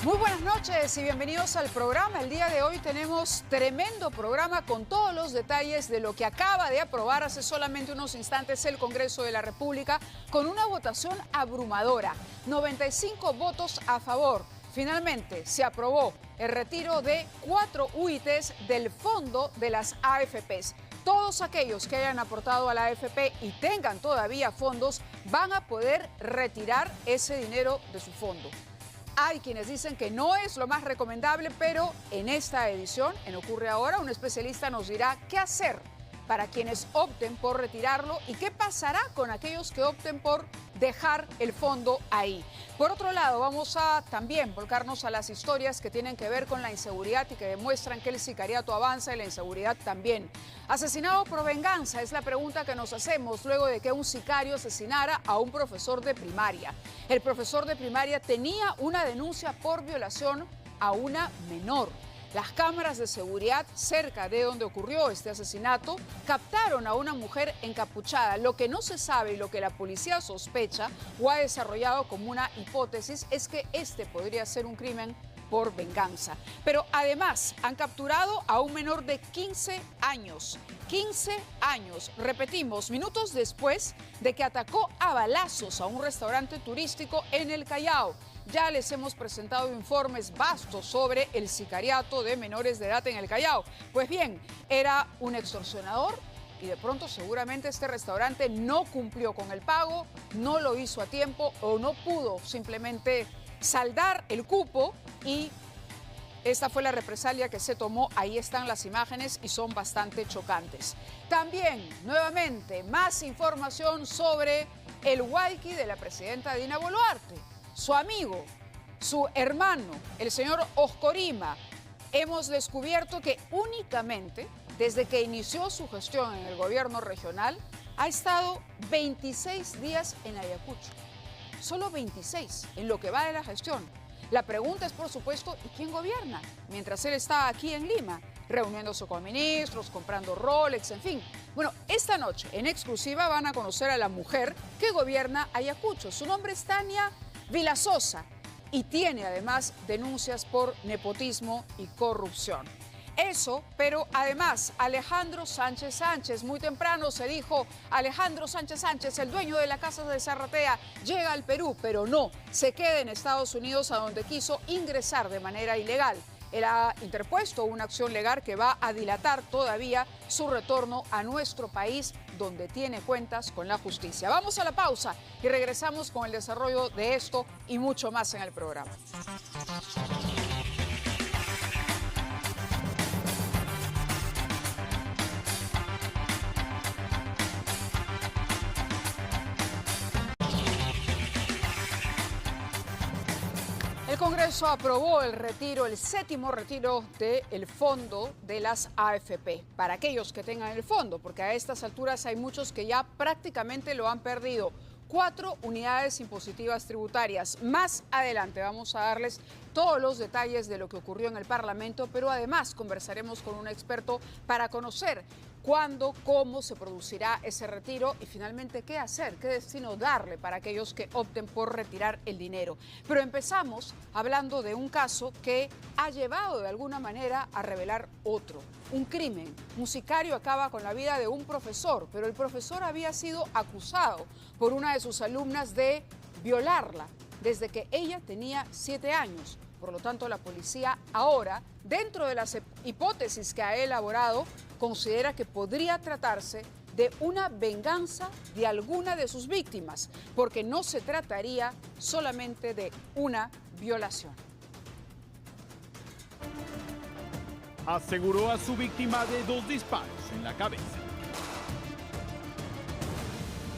Muy buenas noches y bienvenidos al programa. El día de hoy tenemos tremendo programa con todos los detalles de lo que acaba de aprobar hace solamente unos instantes el Congreso de la República con una votación abrumadora. 95 votos a favor. Finalmente se aprobó el retiro de 4 UITs del fondo de las AFPs. Todos aquellos que hayan aportado a la AFP y tengan todavía fondos van a poder retirar ese dinero de su fondo. Hay quienes dicen que no es lo más recomendable, pero en esta edición, en Ocurre Ahora, un especialista nos dirá qué hacer para quienes opten por retirarlo y qué pasará con aquellos que opten por dejar el fondo ahí. Por otro lado, vamos a también volcarnos a las historias que tienen que ver con la inseguridad y que demuestran que el sicariato avanza y la inseguridad también. ¿Asesinado por venganza? Es la pregunta que nos hacemos luego de que un sicario asesinara a un profesor de primaria. El profesor de primaria tenía una denuncia por violación a una menor. Las cámaras de seguridad cerca de donde ocurrió este asesinato captaron a una mujer encapuchada. Lo que no se sabe y lo que la policía sospecha o ha desarrollado como una hipótesis es que este podría ser un crimen por venganza. Pero además han capturado a un menor de 15 años. 15 años, repetimos, minutos después de que atacó a balazos a un restaurante turístico en el Callao. Ya les hemos presentado informes vastos sobre el sicariato de menores de edad en el Callao. Pues bien, era un extorsionador y de pronto seguramente este restaurante no cumplió con el pago, no lo hizo a tiempo o no pudo simplemente saldar el cupo y esta fue la represalia que se tomó. Ahí están las imágenes y son bastante chocantes. También, nuevamente, más información sobre el huayqui de la presidenta Dina Boluarte. Su amigo, su hermano, el señor Oscorima. Hemos descubierto que únicamente desde que inició su gestión en el gobierno regional ha estado 26 días en Ayacucho. Solo 26 en lo que va de la gestión. La pregunta es, por supuesto, ¿y quién gobierna? Mientras él está aquí en Lima, reuniéndose con ministros, comprando Rolex, en fin. Bueno, esta noche, en exclusiva, van a conocer a la mujer que gobierna Ayacucho. Su nombre es Tania Vilasosa y tiene además denuncias por nepotismo y corrupción. Eso, pero además Alejandro Sánchez Sánchez, muy temprano se dijo Alejandro Sánchez Sánchez, el dueño de la Casa de Zarratea, llega al Perú, pero no, se queda en Estados Unidos a donde quiso ingresar de manera ilegal. Él ha interpuesto una acción legal que va a dilatar todavía su retorno a nuestro país, donde tiene cuentas con la justicia. Vamos a la pausa y regresamos con el desarrollo de esto y mucho más en el programa. El Congreso aprobó el retiro, el 7º retiro del fondo de las AFP. Para aquellos que tengan el fondo, porque a estas alturas hay muchos que ya prácticamente lo han perdido. 4 unidades impositivas tributarias. Más adelante vamos a darles todos los detalles de lo que ocurrió en el Parlamento, pero además conversaremos con un experto para conocer cuándo, cómo se producirá ese retiro y finalmente qué hacer, qué destino darle para aquellos que opten por retirar el dinero. Pero empezamos hablando de un caso que ha llevado de alguna manera a revelar otro, un crimen. Un sicario acaba con la vida de un profesor, pero el profesor había sido acusado por una de sus alumnas de violarla desde que ella tenía 7 años. Por lo tanto, la policía ahora, dentro de las hipótesis que ha elaborado, considera que podría tratarse de una venganza de alguna de sus víctimas, porque no se trataría solamente de una violación. Aseguró a su víctima de 2 disparos en la cabeza.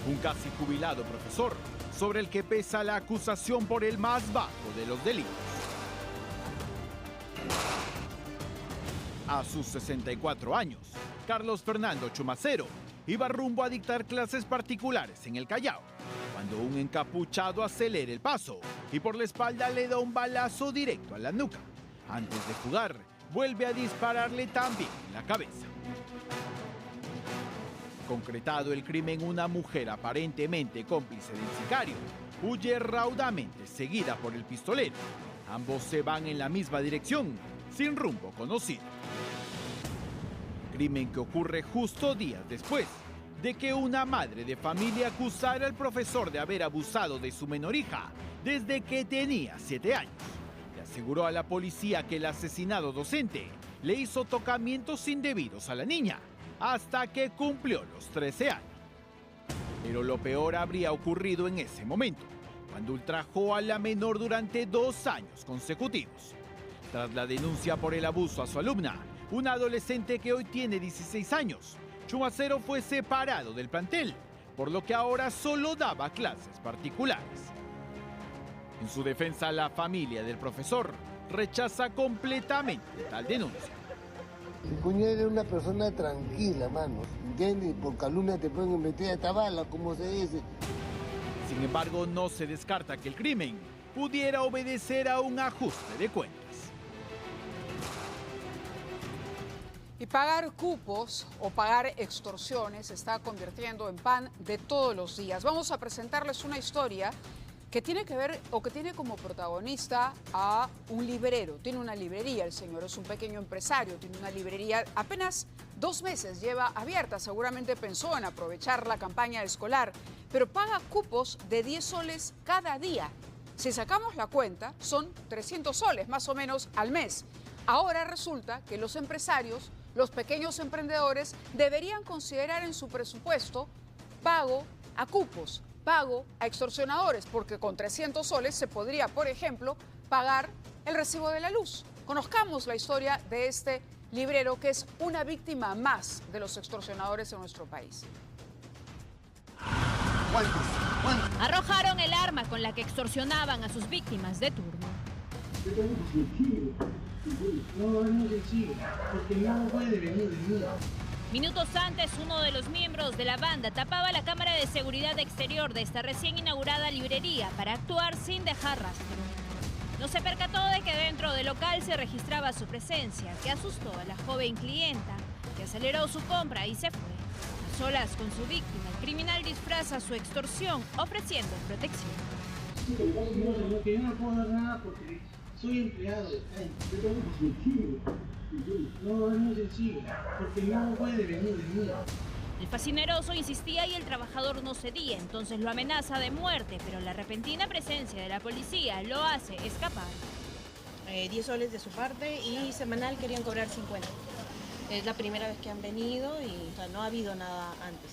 Un casi jubilado profesor, sobre el que pesa la acusación por el más bajo de los delitos. A sus 64 años, Carlos Fernando Chumacero iba rumbo a dictar clases particulares en el Callao, cuando un encapuchado acelera el paso y por la espalda le da un balazo directo a la nuca. Antes de jugar, vuelve a dispararle también en la cabeza. Concretado el crimen, una mujer aparentemente cómplice del sicario huye raudamente seguida por el pistolero. Ambos se van en la misma dirección, sin rumbo conocido. Crimen que ocurre justo días después de que una madre de familia acusara al profesor de haber abusado de su menor hija desde que tenía 7 años. Le aseguró a la policía que el asesinado docente le hizo tocamientos indebidos a la niña hasta que cumplió los 13 años. Pero lo peor habría ocurrido en ese momento, cuando ultrajó a la menor durante 2 años consecutivos. Tras la denuncia por el abuso a su alumna, una adolescente que hoy tiene 16 años, Chumacero fue separado del plantel, por lo que ahora solo daba clases particulares. En su defensa, la familia del profesor rechaza completamente tal denuncia. Mi cuñada era una persona tranquila, mano, ¿entiendes? Por calumnia te pueden meter a tabala, como se dice. Sin embargo, no se descarta que el crimen pudiera obedecer a un ajuste de cuentas. Y pagar cupos o pagar extorsiones se está convirtiendo en pan de todos los días. Vamos a presentarles una historia que tiene que ver o que tiene como protagonista a un librero. Tiene una librería, el señor es un pequeño empresario, tiene una librería, apenas 2 meses lleva abierta, seguramente pensó en aprovechar la campaña escolar, pero paga cupos de 10 soles cada día. Si sacamos la cuenta, son 300 soles más o menos al mes. Ahora resulta que los empresarios, los pequeños emprendedores, deberían considerar en su presupuesto pago a cupos, pago a extorsionadores, porque con 300 soles se podría, por ejemplo, pagar el recibo de la luz. Conozcamos la historia de este librero que es una víctima más de los extorsionadores en nuestro país. Arrojaron el arma con la que extorsionaban a sus víctimas de turno. No es sencillo, porque no puede venir de mí. Minutos antes, uno de los miembros de la banda tapaba la cámara de seguridad exterior de esta recién inaugurada librería para actuar sin dejar rastro. No se percató de que dentro del local se registraba su presencia, que asustó a la joven clienta, que aceleró su compra y se fue. A solas con su víctima, el criminal disfraza su extorsión ofreciendo protección. Que yo no puedo dar nada porque soy empleado de no es sencillo, porque no puede venir de mí. El fascineroso insistía y el trabajador no cedía, entonces lo amenaza de muerte, pero la repentina presencia de la policía lo hace escapar. 10 soles de su parte y semanal querían cobrar 50. Es la primera vez que han venido y no ha habido nada antes.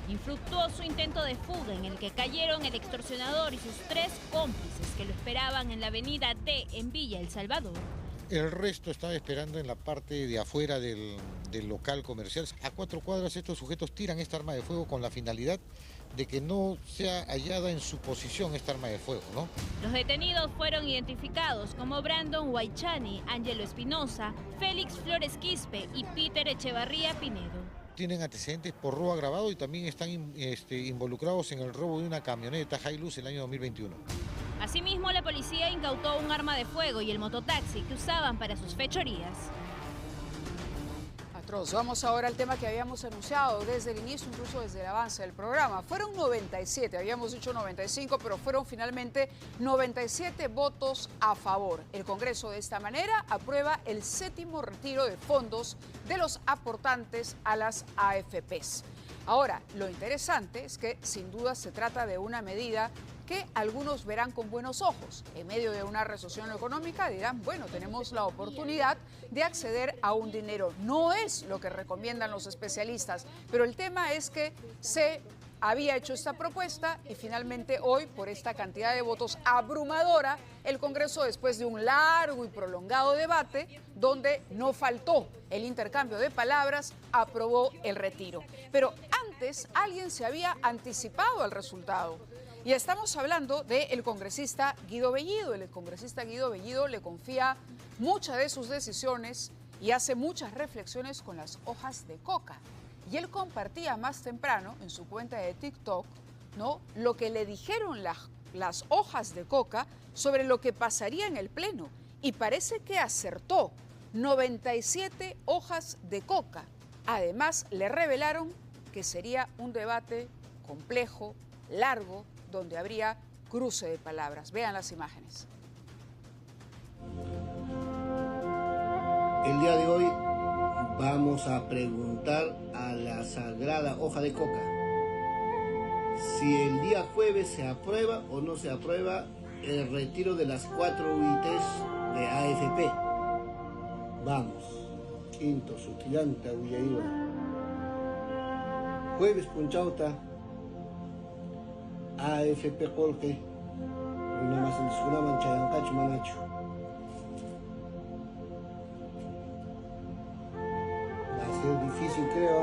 Infructuoso intento de fuga en el que cayeron el extorsionador y sus 3 cómplices que lo esperaban en la avenida T en Villa El Salvador. El resto estaba esperando en la parte de afuera del local comercial. A 4 cuadras estos sujetos tiran esta arma de fuego con la finalidad de que no sea hallada en su posición esta arma de fuego, ¿no? Los detenidos fueron identificados como Brandon Huaychani, Ángelo Espinosa, Félix Flores Quispe y Peter Echevarría Pinedo. Tienen antecedentes por robo agravado y también están involucrados en el robo de una camioneta Hilux el año 2021. Asimismo, la policía incautó un arma de fuego y el mototaxi que usaban para sus fechorías. Atroz. Vamos ahora al tema que habíamos anunciado desde el inicio, incluso desde el avance del programa. Fueron 97, habíamos dicho 95, pero fueron finalmente 97 votos a favor. El Congreso de esta manera aprueba el 7º retiro de fondos de los aportantes a las AFPs. Ahora, lo interesante es que sin duda se trata de una medida que algunos verán con buenos ojos. En medio de una recesión económica dirán, bueno, tenemos la oportunidad de acceder a un dinero. No es lo que recomiendan los especialistas, pero el tema es que se había hecho esta propuesta y finalmente hoy, por esta cantidad de votos abrumadora, el Congreso, después de un largo y prolongado debate, donde no faltó el intercambio de palabras, aprobó el retiro. Pero antes alguien se había anticipado al resultado. Y estamos hablando del congresista Guido Bellido. El congresista Guido Bellido le confía muchas de sus decisiones y hace muchas reflexiones con las hojas de coca. Y él compartía más temprano en su cuenta de TikTok, ¿no?, lo que le dijeron las hojas de coca sobre lo que pasaría en el Pleno. Y parece que acertó. 97 hojas de coca. Además, le revelaron que sería un debate complejo, largo, donde habría cruce de palabras. Vean las imágenes. El día de hoy vamos a preguntar a la sagrada hoja de coca si el día jueves se aprueba o no se aprueba el retiro de las 4 UITs de AFP. Vamos, quinto, sutilanta, Ullaiwa. Jueves punchauta, AFP Jorge, una más en Sunaman, Chayancacho, Manacho. Va a ser difícil, creo.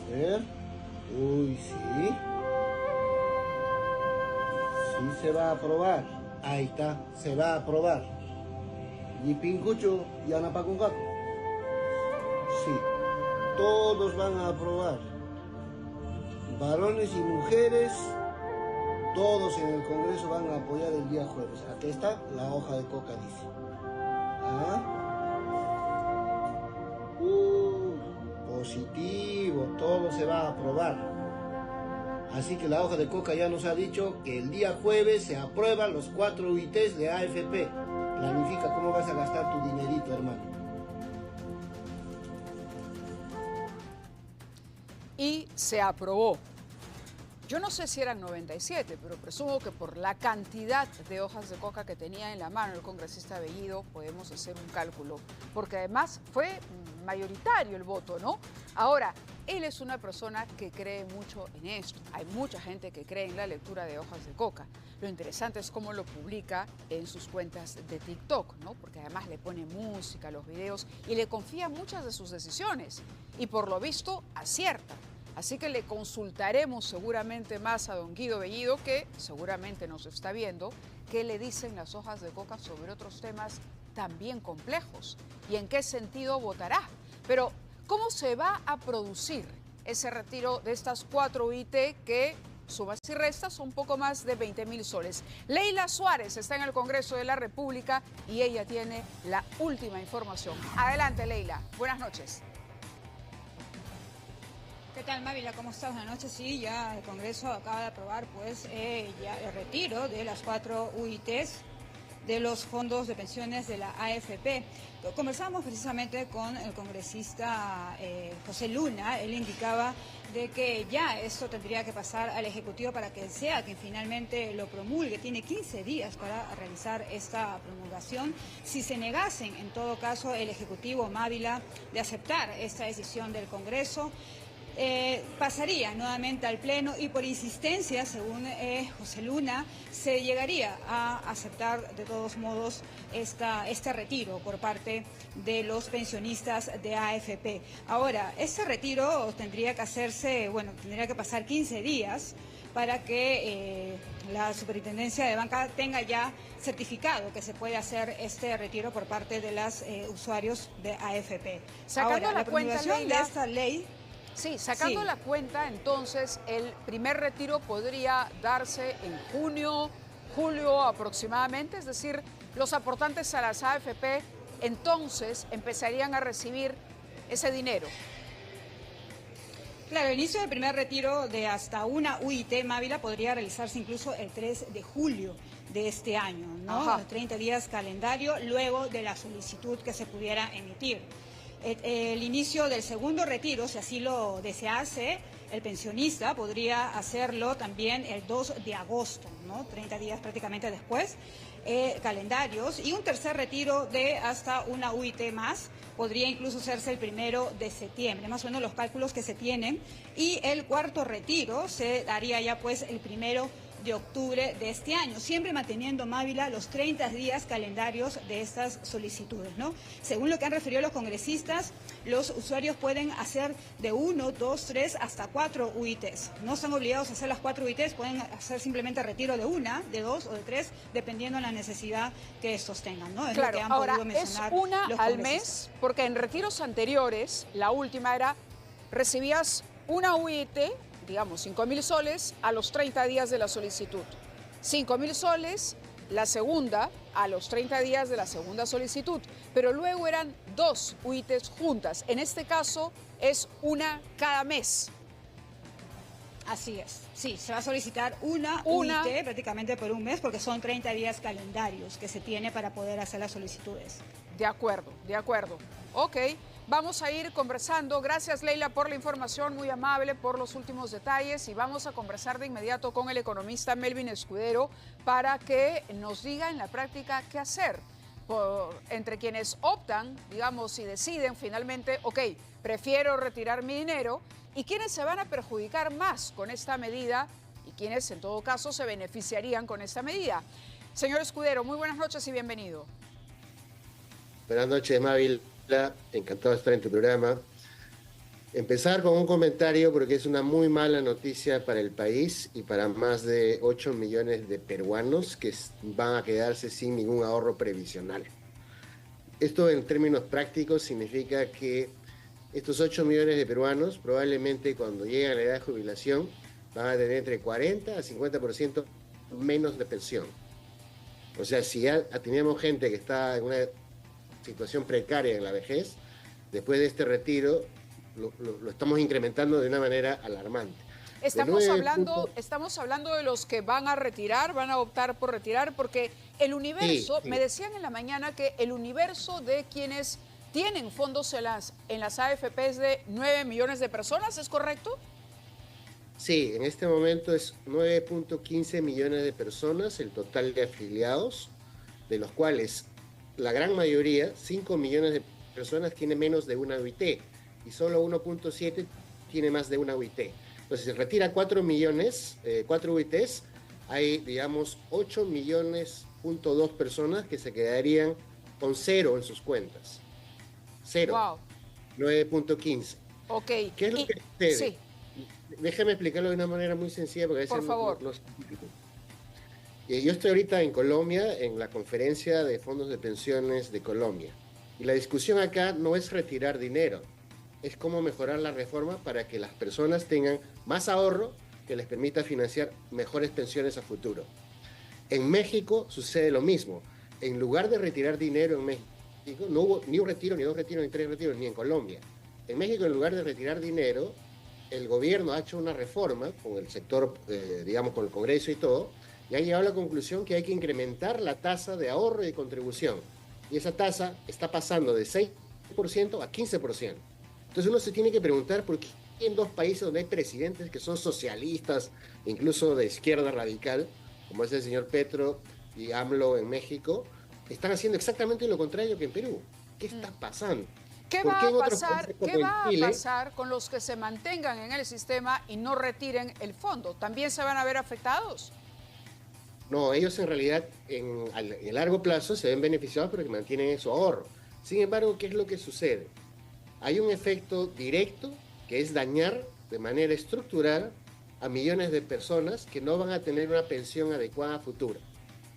A ver. Uy, sí. Sí se va a aprobar. Ahí está, se va a aprobar. Y Pincucho y Anapacuncaco. Sí, todos van a aprobar. Varones y mujeres, todos en el Congreso van a apoyar el día jueves. Aquí está la hoja de coca, dice. ¿Ah? Positivo, todo se va a aprobar. Así que la hoja de coca ya nos ha dicho que el día jueves se aprueban los 4 UITs de AFP. Planifica cómo vas a gastar tu dinerito, hermano. Y se aprobó. Yo no sé si eran 97, pero presumo que por la cantidad de hojas de coca que tenía en la mano el congresista Bellido podemos hacer un cálculo, porque además fue mayoritario el voto, ¿no? Ahora, él es una persona que cree mucho en esto. Hay mucha gente que cree en la lectura de hojas de coca. Lo interesante es cómo lo publica en sus cuentas de TikTok, ¿no? Porque además le pone música a los videos y le confía muchas de sus decisiones. Y por lo visto, acierta. Así que le consultaremos seguramente más a don Guido Bellido, que seguramente nos está viendo, qué le dicen las hojas de coca sobre otros temas también complejos y en qué sentido votará. Pero, ¿cómo se va a producir ese retiro de estas 4 UIT que, sumas y restas, son un poco más de 20.000 soles? Leila Suárez está en el Congreso de la República y ella tiene la última información. Adelante, Leila. Buenas noches. ¿Qué tal, Mávila? ¿Cómo estás? Buenas noches. Sí, ya el Congreso acaba de aprobar pues ya el retiro de las 4 UITs de los fondos de pensiones de la AFP. Conversamos precisamente con el congresista José Luna. Él indicaba de que ya esto tendría que pasar al Ejecutivo para que sea quien finalmente lo promulgue. Tiene 15 días para realizar esta promulgación. Si se negasen, en todo caso, el Ejecutivo, Mávila, de aceptar esta decisión del Congreso, pasaría nuevamente al Pleno y por insistencia, según José Luna, se llegaría a aceptar de todos modos este retiro por parte de los pensionistas de AFP. Ahora, este retiro tendría que hacerse, tendría que pasar 15 días para que la Superintendencia de Banca tenga ya certificado que se puede hacer este retiro por parte de los usuarios de AFP. Sacando la promulgación de esta ley... Sí, sacando la cuenta, entonces, el primer retiro podría darse en junio, julio aproximadamente, es decir, los aportantes a las AFP entonces empezarían a recibir ese dinero. Claro, el inicio del primer retiro de hasta una UIT, Mávila, podría realizarse incluso el 3 de julio de este año, ¿no? 30 días calendario luego de la solicitud que se pudiera emitir. El inicio del segundo retiro, si así lo desease, el pensionista podría hacerlo también el 2 de agosto, ¿no? 30 días prácticamente después, calendarios. Y un tercer retiro de hasta una UIT más podría incluso hacerse el 1 de septiembre, más o menos los cálculos que se tienen. Y el cuarto retiro se daría ya pues el 1 de octubre de este año, siempre manteniendo, Mávila, los 30 días calendarios de estas solicitudes, ¿no? Según lo que han referido los congresistas, los usuarios pueden hacer de 1, 2, 3 hasta 4 UITs. No están obligados a hacer las 4 UITs, pueden hacer simplemente retiro de 1, de 2 o de 3, dependiendo de la necesidad que estos tengan, ¿no? Es claro, lo que han ahora podido mencionar es una los al mes, porque en retiros anteriores, la última era, recibías una UIT, digamos, 5.000 soles a los 30 días de la solicitud. 5.000 soles la segunda a los 30 días de la segunda solicitud. Pero luego eran 2 UITs juntas. En este caso es una cada mes. Así es, sí, se va a solicitar una UIT prácticamente por un mes porque son 30 días calendarios que se tiene para poder hacer las solicitudes. De acuerdo, de acuerdo. Ok, vamos a ir conversando. Gracias, Leila, por la información, muy amable, por los últimos detalles. Y vamos a conversar de inmediato con el economista Melvin Escudero para que nos diga en la práctica qué hacer. Entre quienes optan, digamos, y deciden finalmente, ok, prefiero retirar mi dinero, y quienes se van a perjudicar más con esta medida y quienes en todo caso se beneficiarían con esta medida. Señor Escudero, muy buenas noches y bienvenido. Buenas noches, Mávila. Encantado de estar en tu programa. Empezar con un comentario porque es una muy mala noticia para el país y para más de 8 millones de peruanos que van a quedarse sin ningún ahorro previsional. Esto en términos prácticos significa que estos 8 millones de peruanos probablemente cuando lleguen a la edad de jubilación van a tener entre 40 a 50% menos de pensión. O sea, si ya teníamos gente que está en una situación precaria en la vejez, después de este retiro lo estamos incrementando de una manera alarmante. Estamos hablando de los que van a retirar, van a optar por retirar, porque el universo, me decían en la mañana que el universo de quienes tienen fondos en las AFP es de 9 millones de personas, ¿es correcto? Sí, en este momento es 9.15 millones de personas el total de afiliados, de los cuales la gran mayoría, 5 millones de personas, tiene menos de una UIT y solo 1.7 tiene más de una UIT. Entonces, si se retira 4 millones, 4 UITs, hay, digamos, 8 millones.2 personas que se quedarían con cero en sus cuentas. Cero. Wow. 9.15. Ok. ¿Qué es lo que sucede? Sí. Déjame explicarlo de una manera muy sencilla porque a veces por favor. Yo estoy ahorita en Colombia en la conferencia de fondos de pensiones de Colombia y la discusión acá no es retirar dinero, es cómo mejorar la reforma para que las personas tengan más ahorro que les permita financiar mejores pensiones a futuro. En México sucede lo mismo. En lugar de retirar dinero en México, no hubo ni un retiro, ni dos retiros, ni tres retiros, ni en Colombia. En México, en lugar de retirar dinero, el gobierno ha hecho una reforma con el sector, digamos, con el Congreso y todo, y ha llegado a la conclusión que hay que incrementar la tasa de ahorro y de contribución. Y esa tasa está pasando de 6% a 15%. Entonces uno se tiene que preguntar por qué en dos países donde hay presidentes que son socialistas, incluso de izquierda radical, como es el señor Petro y AMLO en México, están haciendo exactamente lo contrario que en Perú. ¿Qué está pasando? ¿Qué va a pasar con los que se mantengan en el sistema y no retiren el fondo? ¿También se van a ver afectados? No, ellos en realidad en largo plazo se ven beneficiados porque mantienen su ahorro. Sin embargo, ¿qué es lo que sucede? Hay un efecto directo que es dañar de manera estructural a millones de personas que no van a tener una pensión adecuada futura.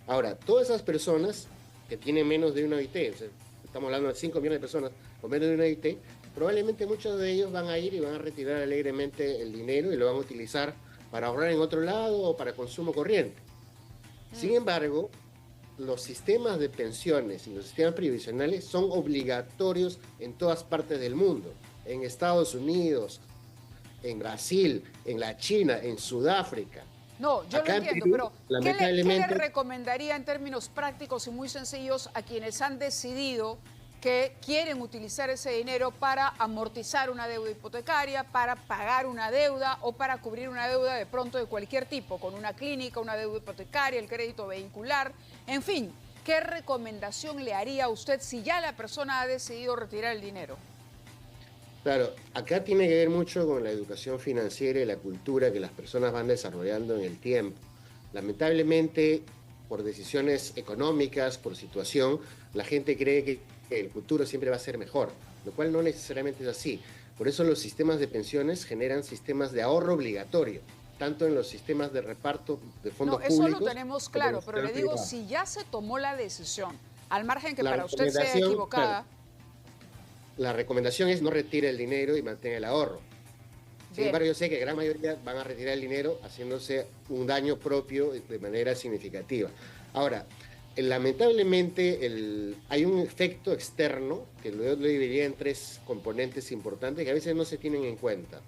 Ahora, todas esas personas que tienen menos de una OIT, o sea, estamos hablando de 5 millones de personas con menos de una OIT, probablemente muchos de ellos van a ir y van a retirar alegremente el dinero y lo van a utilizar para ahorrar en otro lado o para consumo corriente. Sin embargo, los sistemas de pensiones y los sistemas previsionales son obligatorios en todas partes del mundo. En Estados Unidos, en Brasil, en la China, en Sudáfrica. No, yo acá lo entiendo, Perú, pero ¿qué le recomendaría en términos prácticos y muy sencillos a quienes han decidido que quieren utilizar ese dinero para amortizar una deuda hipotecaria, para pagar una deuda o para cubrir una deuda de pronto de cualquier tipo, con una clínica, una deuda hipotecaria, el crédito vehicular, en fin? ¿Qué recomendación le haría a usted si ya la persona ha decidido retirar el dinero? Claro, acá tiene que ver mucho con la educación financiera y la cultura que las personas van desarrollando en el tiempo. Lamentablemente, por decisiones económicas, por situación, la gente cree que el futuro siempre va a ser mejor, lo cual no necesariamente es así. Por eso los sistemas de pensiones generan sistemas de ahorro obligatorio, tanto en los sistemas de reparto de fondos públicos. No, eso lo tenemos claro, pero le digo, si ya se tomó la decisión, al margen que para usted sea equivocada... Claro, la recomendación es no retire el dinero y mantenga el ahorro. Sin embargo, yo sé que la gran mayoría van a retirar el dinero haciéndose un daño propio de manera significativa. Ahora, lamentablemente hay un efecto externo que lo dividiría en tres componentes importantes que a veces no se tienen en cuenta.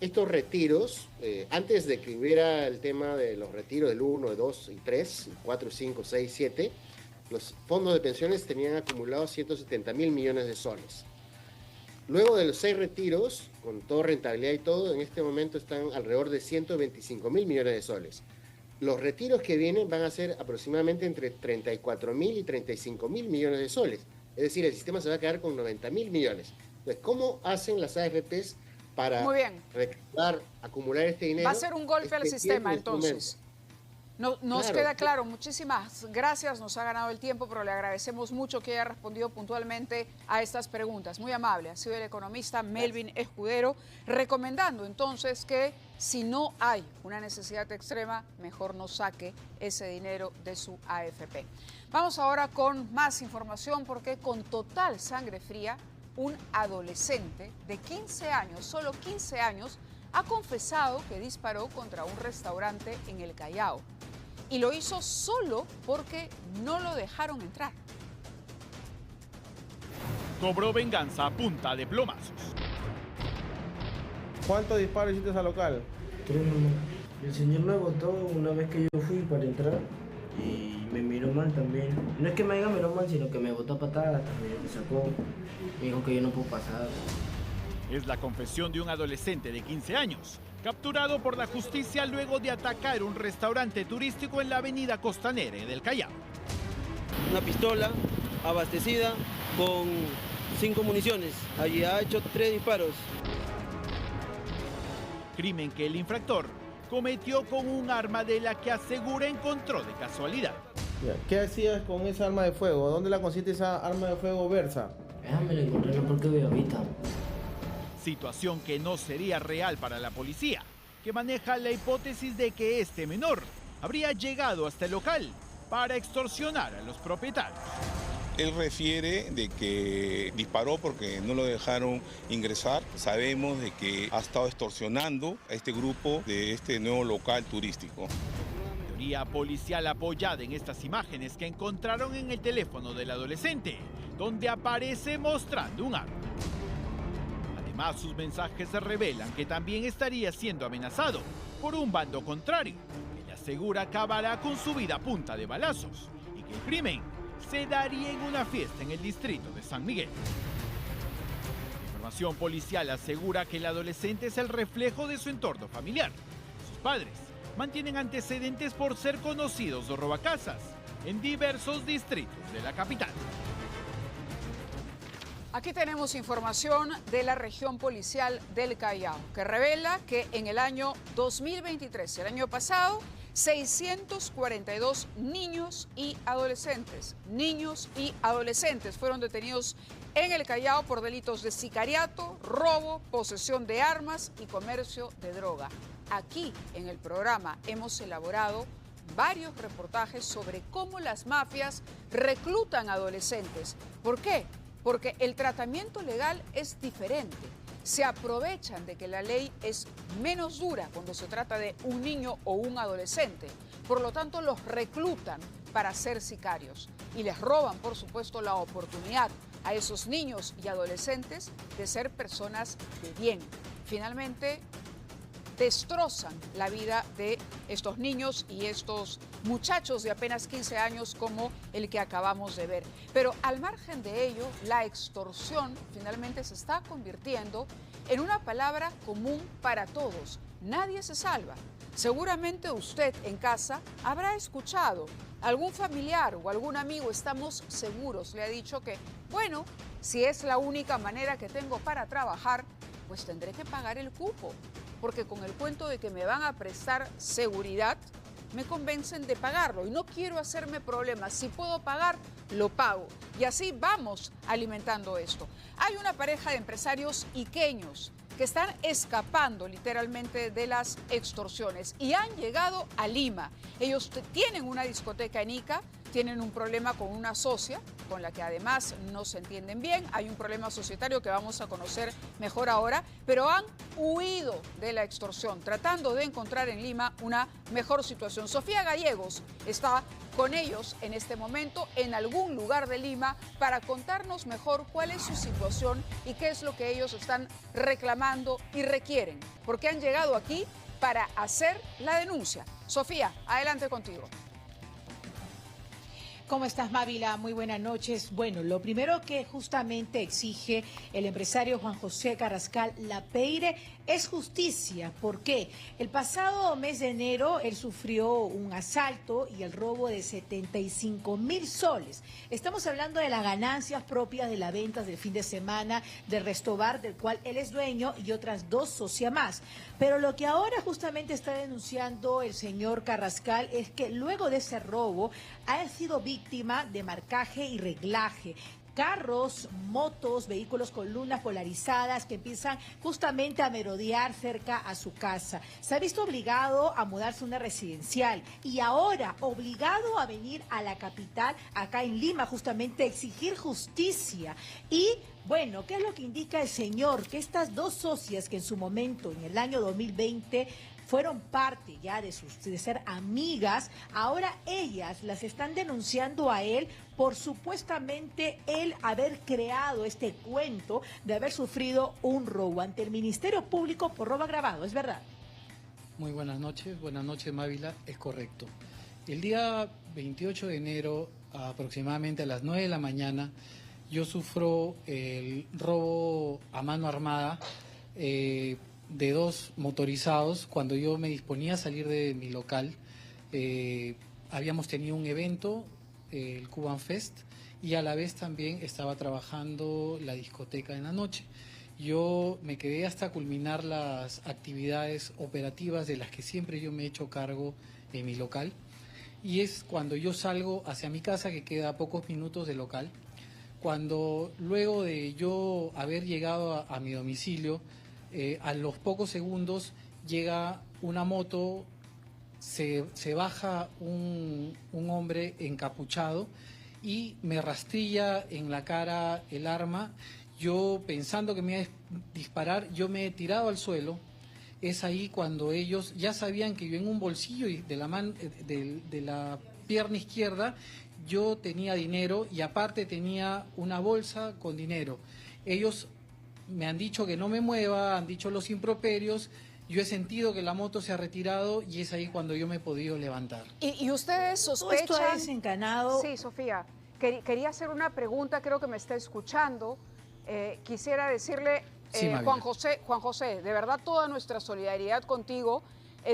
estos retiros, antes de que hubiera el tema de los retiros del 1, 2 y 3, 4, 5, 6, 7, los fondos de pensiones tenían acumulados 170.000 millones de soles. Luego de los 6 retiros, con toda rentabilidad y todo, en este momento están alrededor de 125.000 millones de soles. Los retiros que vienen van a ser aproximadamente entre 34.000 y 35.000 millones de soles. Es decir, el sistema se va a quedar con 90.000 millones. Entonces, ¿cómo hacen las AFPs para recaudar, acumular este dinero? Va a ser un golpe al sistema, entonces. Nos queda claro. Muchísimas gracias. Nos ha ganado el tiempo, pero le agradecemos mucho que haya respondido puntualmente a estas preguntas. Muy amable. Ha sido el economista Melvin Escudero, recomendando entonces que si no hay una necesidad extrema, mejor no saque ese dinero de su AFP. Vamos ahora con más información, porque con total sangre fría, un adolescente de 15 años, solo 15 años, ha confesado que disparó contra un restaurante en el Callao. Y lo hizo solo porque no lo dejaron entrar. Cobró venganza a punta de plomazos. ¿Cuántos disparos hiciste al local? 3 nomás. El señor me botó una vez que yo fui para entrar y me miró mal también. No es que me haya mirado mal, sino que me botó a patadas también, me sacó. Me dijo que yo no puedo pasar. Es la confesión de un adolescente de 15 años, capturado por la justicia luego de atacar un restaurante turístico en la avenida Costanera del Callao. Una pistola abastecida con 5 municiones. Allí ha hecho 3 disparos. Crimen que el infractor cometió con un arma de la que asegura encontró de casualidad. ¿Qué hacías con esa arma de fuego? ¿Dónde la consiste esa arma de fuego Versa? Déjame la encontré, no porque veo ahorita. Situación que no sería real para la policía, que maneja la hipótesis de que este menor habría llegado hasta el local para extorsionar a los propietarios. Él refiere de que disparó porque no lo dejaron ingresar. Sabemos de que ha estado extorsionando a este grupo de este nuevo local turístico. Teoría policial apoyada en estas imágenes que encontraron en el teléfono del adolescente, donde aparece mostrando un arma. Además, sus mensajes se revelan que también estaría siendo amenazado por un bando contrario, que le asegura acabará con su vida a punta de balazos y que el crimen se daría en una fiesta en el distrito de San Miguel. La información policial asegura que el adolescente es el reflejo de su entorno familiar. Sus padres mantienen antecedentes por ser conocidos de robacasas en diversos distritos de la capital. Aquí tenemos información de la región policial del Callao, que revela que en el año 2023, el año pasado, 642 niños y adolescentes fueron detenidos en el Callao por delitos de sicariato, robo, posesión de armas y comercio de droga. Aquí en el programa hemos elaborado varios reportajes sobre cómo las mafias reclutan adolescentes. ¿Por qué? Porque el tratamiento legal es diferente. Se aprovechan de que la ley es menos dura cuando se trata de un niño o un adolescente. Por lo tanto, los reclutan para ser sicarios y les roban, por supuesto, la oportunidad a esos niños y adolescentes de ser personas de bien. Finalmente, destrozan la vida de estos niños y estos muchachos de apenas 15 años como el que acabamos de ver. Pero al margen de ello, la extorsión finalmente se está convirtiendo en una palabra común para todos. Nadie se salva. Seguramente usted en casa habrá escuchado algún familiar o algún amigo, estamos seguros, le ha dicho que, bueno, si es la única manera que tengo para trabajar, pues tendré que pagar el cupo. Porque con el cuento de que me van a prestar seguridad, me convencen de pagarlo y no quiero hacerme problemas. Si puedo pagar, lo pago. Y así vamos alimentando esto. Hay una pareja de empresarios iqueños que están escapando literalmente de las extorsiones y han llegado a Lima. Ellos tienen una discoteca en Ica, tienen un problema con una socia, con la que además no se entienden bien. Hay un problema societario que vamos a conocer mejor ahora, pero han huido de la extorsión, tratando de encontrar en Lima una mejor situación. Sofía Gallegos está con ellos en este momento en algún lugar de Lima para contarnos mejor cuál es su situación y qué es lo que ellos están reclamando y requieren, porque han llegado aquí para hacer la denuncia. Sofía, adelante contigo. ¿Cómo estás, Mávila? Muy buenas noches. Bueno, lo primero que justamente exige el empresario Juan José Carrascal Lapeire es justicia. ¿Por qué? El pasado mes de enero él sufrió un asalto y el robo de 75.000 soles. Estamos hablando de las ganancias propias de las ventas del fin de semana del Restobar, del cual él es dueño, y otras 2 socias más. Pero lo que ahora justamente está denunciando el señor Carrascal es que luego de ese robo ha sido víctima de marcaje y reglaje. Carros, motos, vehículos con lunas polarizadas que empiezan justamente a merodear cerca a su casa. Se ha visto obligado a mudarse a una residencial y ahora obligado a venir a la capital, acá en Lima, justamente a exigir justicia. Y bueno, ¿qué es lo que indica el señor? Que estas 2 socias que en su momento, en el año 2020, fueron parte ya de ser amigas, ahora ellas las están denunciando a él por supuestamente él haber creado este cuento de haber sufrido un robo ante el Ministerio Público por robo agravado, ¿es verdad? Muy buenas noches, Mávila, es correcto. El día 28 de enero, aproximadamente a las 9 de la mañana, yo sufro el robo a mano armada de 2 motorizados. Cuando yo me disponía a salir de mi local, habíamos tenido un evento, el Cuban Fest, y a la vez también estaba trabajando la discoteca en la noche. Yo me quedé hasta culminar las actividades operativas de las que siempre yo me he hecho cargo en mi local, y es cuando yo salgo hacia mi casa, que queda a pocos minutos del local, cuando luego de yo haber llegado a mi domicilio, a los pocos segundos llega una moto, se baja un hombre encapuchado y me rastrilla en la cara el arma. Yo, pensando que me iba a disparar, yo me he tirado al suelo. Es ahí cuando ellos ya sabían que yo en un bolsillo de la pierna izquierda yo tenía dinero, y aparte tenía una bolsa con dinero. Ellos me han dicho que no me mueva, han dicho los improperios. Yo he sentido que la moto se ha retirado y es ahí cuando yo me he podido levantar. ¿Y ustedes sospechan? Todo esto ha desencadenado. Sí, Sofía. Quería hacer una pregunta, creo que me está escuchando. Quisiera decirle, sí, Juan José, de verdad toda nuestra solidaridad contigo.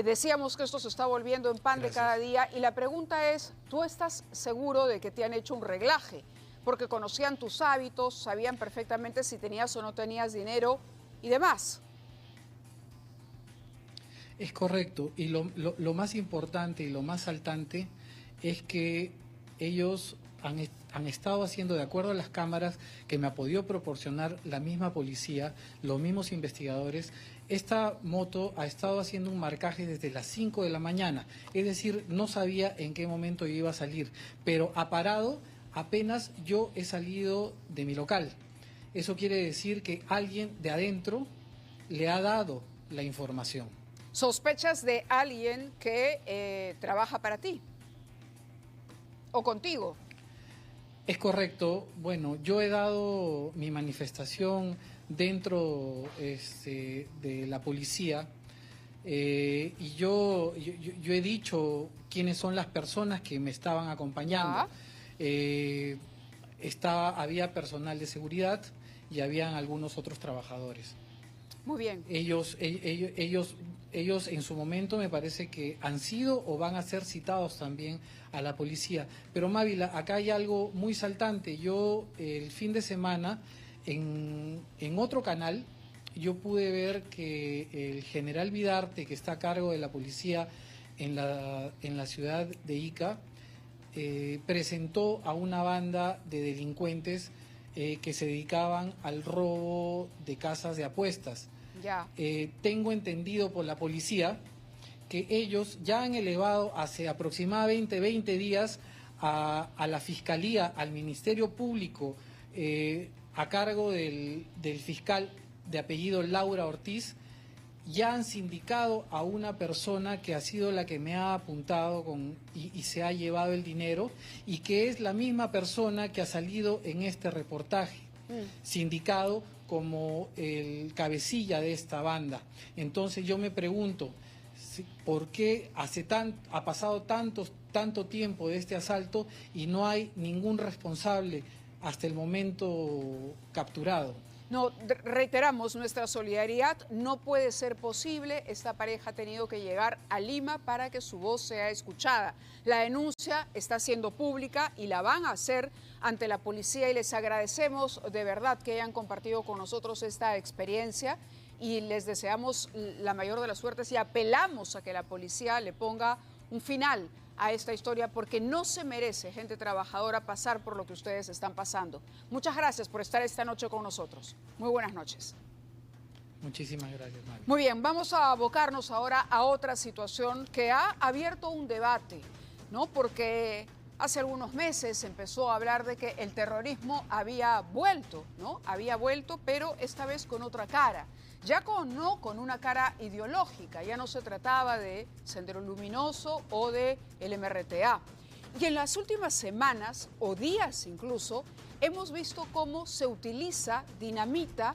Decíamos que esto se está volviendo en pan de cada día, y la pregunta es, ¿tú estás seguro de que te han hecho un reglaje? Porque conocían tus hábitos, sabían perfectamente si tenías o no tenías dinero y demás. Es correcto, y lo más importante y lo más saltante es que ellos han estado haciendo, de acuerdo a las cámaras que me ha podido proporcionar la misma policía, los mismos investigadores, esta moto ha estado haciendo un marcaje desde las 5 de la mañana, es decir, no sabía en qué momento yo iba a salir, pero ha parado apenas yo he salido de mi local. Eso quiere decir que alguien de adentro le ha dado la información. ¿Sospechas de alguien que trabaja para ti o contigo? Es correcto. Bueno, yo he dado mi manifestación dentro de la policía, y yo he dicho quiénes son las personas que me estaban acompañando. Había personal de seguridad y habían algunos otros trabajadores. Muy bien. Ellos en su momento me parece que han sido o van a ser citados también a la policía. Pero Mávila, acá hay algo muy saltante. Yo el fin de semana en otro canal yo pude ver que el general Vidarte, que está a cargo de la policía en la ciudad de Ica, presentó a una banda de delincuentes que se dedicaban al robo de casas de apuestas. Ya. Tengo entendido por la policía que ellos ya han elevado hace aproximadamente 20 días a la Fiscalía, al Ministerio Público, a cargo del fiscal de apellido Laura Ortiz, ya han sindicado a una persona que ha sido la que me ha apuntado y se ha llevado el dinero, y que es la misma persona que ha salido en este reportaje, sindicado como el cabecilla de esta banda. Entonces yo me pregunto, ¿por qué ha pasado tanto tiempo de este asalto y no hay ningún responsable hasta el momento capturado? No, reiteramos nuestra solidaridad, no puede ser posible, esta pareja ha tenido que llegar a Lima para que su voz sea escuchada. La denuncia está siendo pública y la van a hacer ante la policía, y les agradecemos de verdad que hayan compartido con nosotros esta experiencia y les deseamos la mayor de las suertes y apelamos a que la policía le ponga un final a esta historia, porque no se merece gente trabajadora pasar por lo que ustedes están pasando. Muchas gracias por estar esta noche con nosotros. Muy buenas noches. Muchísimas gracias, Mario. Muy bien, vamos a abocarnos ahora a otra situación que ha abierto un debate, ¿no? Porque hace algunos meses empezó a hablar de que el terrorismo había vuelto, ¿no? Había vuelto, pero esta vez con otra cara. Ya no con una cara ideológica, ya no se trataba de Sendero Luminoso o de el MRTA. Y en las últimas semanas, o días incluso, hemos visto cómo se utiliza dinamita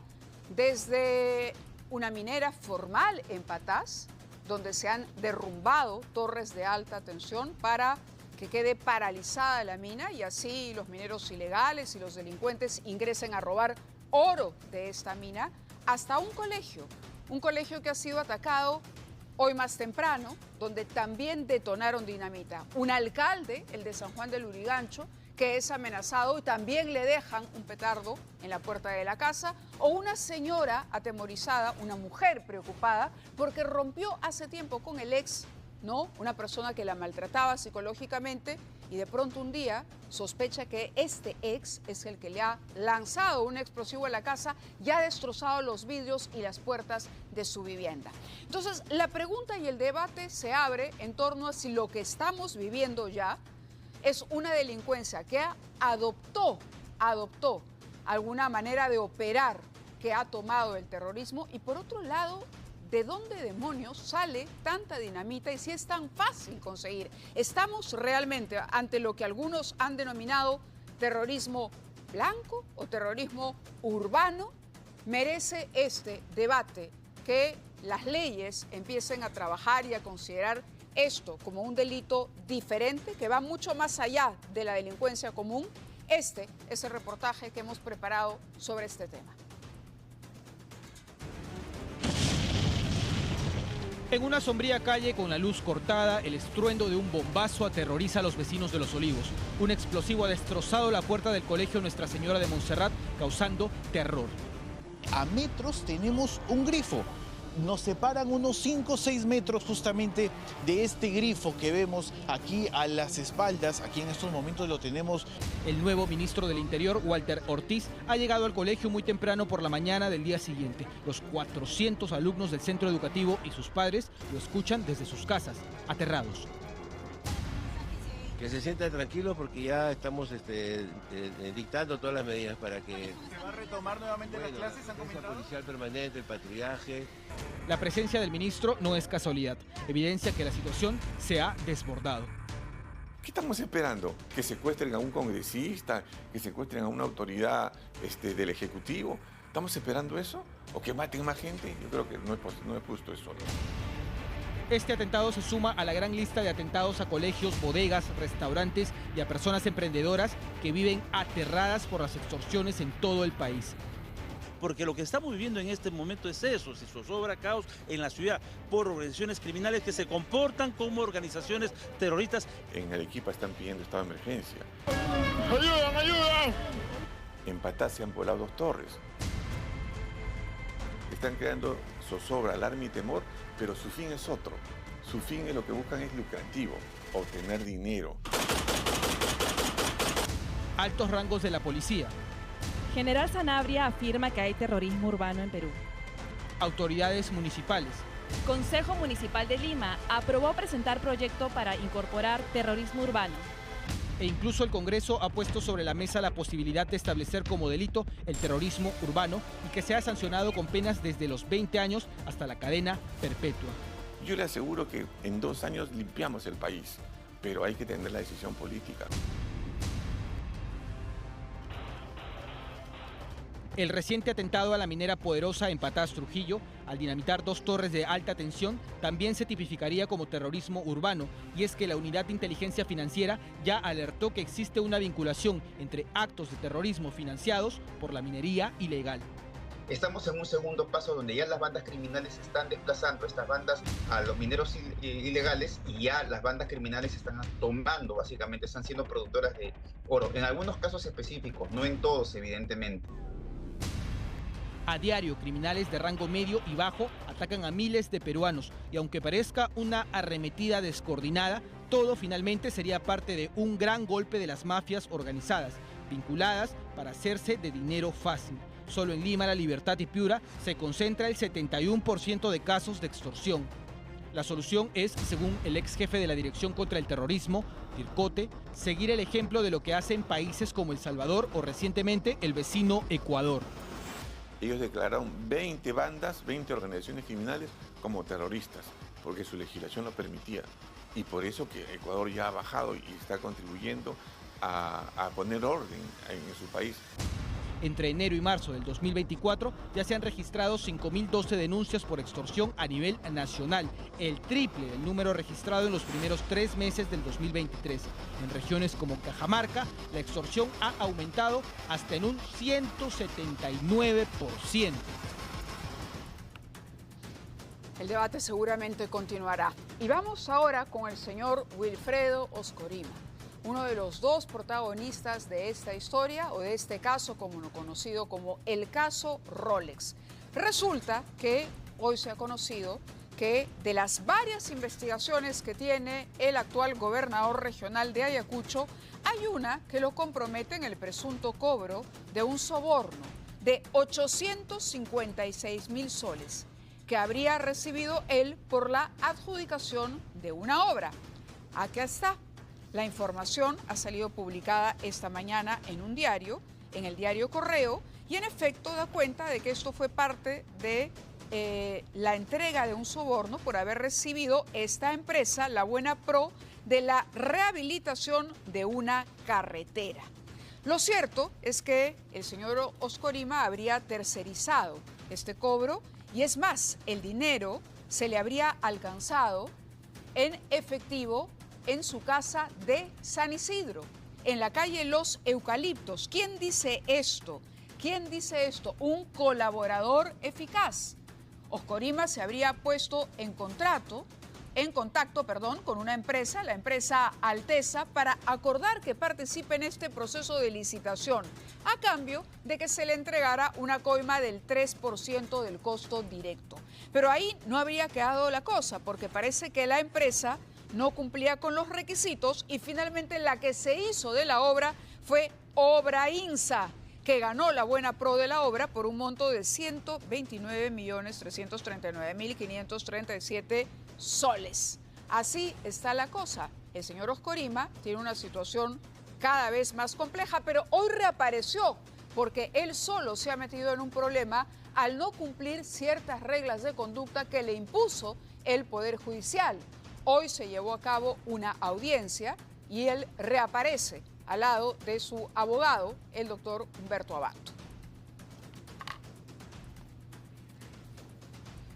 desde una minera formal en Patás, donde se han derrumbado torres de alta tensión para que quede paralizada la mina y así los mineros ilegales y los delincuentes ingresen a robar oro de esta mina, hasta un colegio que ha sido atacado hoy más temprano, donde también detonaron dinamita. Un alcalde, el de San Juan del Lurigancho, que es amenazado y también le dejan un petardo en la puerta de la casa, o una señora atemorizada, una mujer preocupada, porque rompió hace tiempo con el ex, ¿no? Una persona que la maltrataba psicológicamente, y de pronto un día sospecha que este ex es el que le ha lanzado un explosivo a la casa y ha destrozado los vidrios y las puertas de su vivienda. Entonces, la pregunta y el debate se abre en torno a si lo que estamos viviendo ya es una delincuencia que adoptó alguna manera de operar que ha tomado el terrorismo, y por otro lado, ¿de dónde demonios sale tanta dinamita y si es tan fácil conseguir? ¿Estamos realmente ante lo que algunos han denominado terrorismo blanco o terrorismo urbano? Merece este debate que las leyes empiecen a trabajar y a considerar esto como un delito diferente que va mucho más allá de la delincuencia común. Este es el reportaje que hemos preparado sobre este tema. En una sombría calle con la luz cortada, el estruendo de un bombazo aterroriza a los vecinos de Los Olivos. Un explosivo ha destrozado la puerta del colegio Nuestra Señora de Montserrat, causando terror. A metros tenemos un grifo. Nos separan unos 5 o 6 metros justamente de este grifo que vemos aquí a las espaldas. Aquí en estos momentos lo tenemos. El nuevo ministro del Interior, Walter Ortiz, ha llegado al colegio muy temprano por la mañana del día siguiente. Los 400 alumnos del centro educativo y sus padres lo escuchan desde sus casas, aterrados. Que se sienta tranquilo porque ya estamos dictando todas las medidas para que... ¿Se va a retomar nuevamente las clases? ¿Han comentado? El policial permanente, el patrullaje. La presencia del ministro no es casualidad, evidencia que la situación se ha desbordado. ¿Qué estamos esperando? ¿Que secuestren a un congresista? ¿Que secuestren a una autoridad del Ejecutivo? ¿Estamos esperando eso? ¿O que maten más gente? Yo creo que no es justo eso. Este atentado se suma a la gran lista de atentados a colegios, bodegas, restaurantes y a personas emprendedoras que viven aterradas por las extorsiones en todo el país. Porque lo que estamos viviendo en este momento es eso, se zozobra caos en la ciudad por organizaciones criminales que se comportan como organizaciones terroristas. En Arequipa están pidiendo estado de emergencia. ¡Ayudan, ayudan! En Patás se han volado 2 torres. Están creando zozobra, alarma y temor, pero su fin es otro. Su fin es lo que buscan es lucrativo, obtener dinero. Altos rangos de la policía. General Sanabria afirma que hay terrorismo urbano en Perú. Autoridades municipales. Consejo Municipal de Lima aprobó presentar proyecto para incorporar terrorismo urbano. E incluso el Congreso ha puesto sobre la mesa la posibilidad de establecer como delito el terrorismo urbano y que sea sancionado con penas desde los 20 años hasta la cadena perpetua. Yo le aseguro que en 2 años limpiamos el país, pero hay que tener la decisión política. El reciente atentado a la minera Poderosa en Patás, Trujillo, al dinamitar 2 torres de alta tensión, también se tipificaría como terrorismo urbano, y es que la Unidad de Inteligencia Financiera ya alertó que existe una vinculación entre actos de terrorismo financiados por la minería ilegal. Estamos en un segundo paso donde ya las bandas criminales están desplazando estas bandas a los mineros ilegales y ya las bandas criminales están tomando, básicamente están siendo productoras de oro, en algunos casos específicos, no en todos evidentemente. A diario, criminales de rango medio y bajo atacan a miles de peruanos y aunque parezca una arremetida descoordinada, todo finalmente sería parte de un gran golpe de las mafias organizadas, vinculadas para hacerse de dinero fácil. Solo en Lima, La Libertad y Piura se concentra el 71% de casos de extorsión. La solución es, según el ex jefe de la Dirección contra el Terrorismo, Tircote, seguir el ejemplo de lo que hacen países como El Salvador o recientemente el vecino Ecuador. Ellos declararon 20 bandas, 20 organizaciones criminales como terroristas, porque su legislación lo permitía. Y por eso que Ecuador ya ha bajado y está contribuyendo a poner orden en su país. Entre enero y marzo del 2024 ya se han registrado 5.012 denuncias por extorsión a nivel nacional, el triple del número registrado en los primeros 3 meses del 2023. En regiones como Cajamarca, la extorsión ha aumentado hasta en un 179%. El debate seguramente continuará. Y vamos ahora con el señor Wilfredo Oscorima, uno de los 2 protagonistas de esta historia o de este caso conocido como el caso Rolex. Resulta que hoy se ha conocido que de las varias investigaciones que tiene el actual gobernador regional de Ayacucho, hay una que lo compromete en el presunto cobro de un soborno de 856.000 soles que habría recibido él por la adjudicación de una obra. Aquí está. La información ha salido publicada esta mañana en un diario, en el diario Correo, y en efecto da cuenta de que esto fue parte de la entrega de un soborno por haber recibido esta empresa, La Buena Pro, de la rehabilitación de una carretera. Lo cierto es que el señor Oscorima habría tercerizado este cobro y es más, el dinero se le habría alcanzado en efectivo en su casa de San Isidro, en la calle Los Eucaliptos. ¿Quién dice esto? ¿Quién dice esto? Un colaborador eficaz. Oscorima se habría puesto en contacto, con una empresa, la empresa Alteza, para acordar que participe en este proceso de licitación, a cambio de que se le entregara una coima del 3% del costo directo. Pero ahí no habría quedado la cosa, porque parece que la empresa no cumplía con los requisitos y finalmente la que se hizo de la obra fue Obrainsa, que ganó la Buena Pro de la obra por un monto de 129.339.537 soles. Así está la cosa. El señor Oscorima tiene una situación cada vez más compleja, pero hoy reapareció porque él solo se ha metido en un problema al no cumplir ciertas reglas de conducta que le impuso el Poder Judicial. Hoy se llevó a cabo una audiencia y él reaparece al lado de su abogado, el doctor Humberto Abato.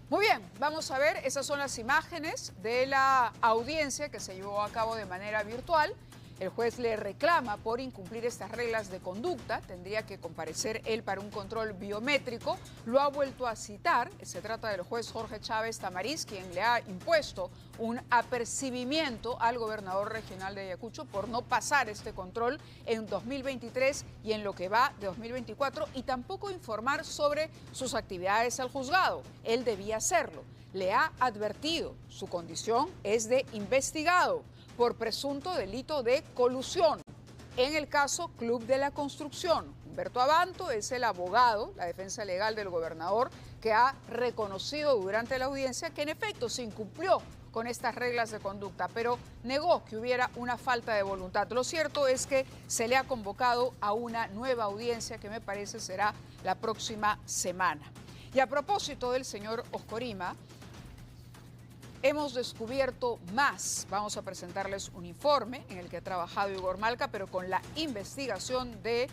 Muy bien, vamos a ver, esas son las imágenes de la audiencia que se llevó a cabo de manera virtual. El juez le reclama por incumplir estas reglas de conducta, tendría que comparecer él para un control biométrico, lo ha vuelto a citar, se trata del juez Jorge Chávez Tamariz, quien le ha impuesto un apercibimiento al gobernador regional de Ayacucho por no pasar este control en 2023 y en lo que va de 2024 y tampoco informar sobre sus actividades al juzgado. Él debía hacerlo. Le ha advertido, su condición es de investigado por presunto delito de colusión. En el caso Club de la Construcción, Humberto Abato es el abogado, la defensa legal del gobernador, que ha reconocido durante la audiencia que en efecto se incumplió con estas reglas de conducta, pero negó que hubiera una falta de voluntad. Lo cierto es que se le ha convocado a una nueva audiencia que me parece será la próxima semana. Y a propósito del señor Oscorima, hemos descubierto más. Vamos a presentarles un informe en el que ha trabajado Igor Malca, pero con la investigación de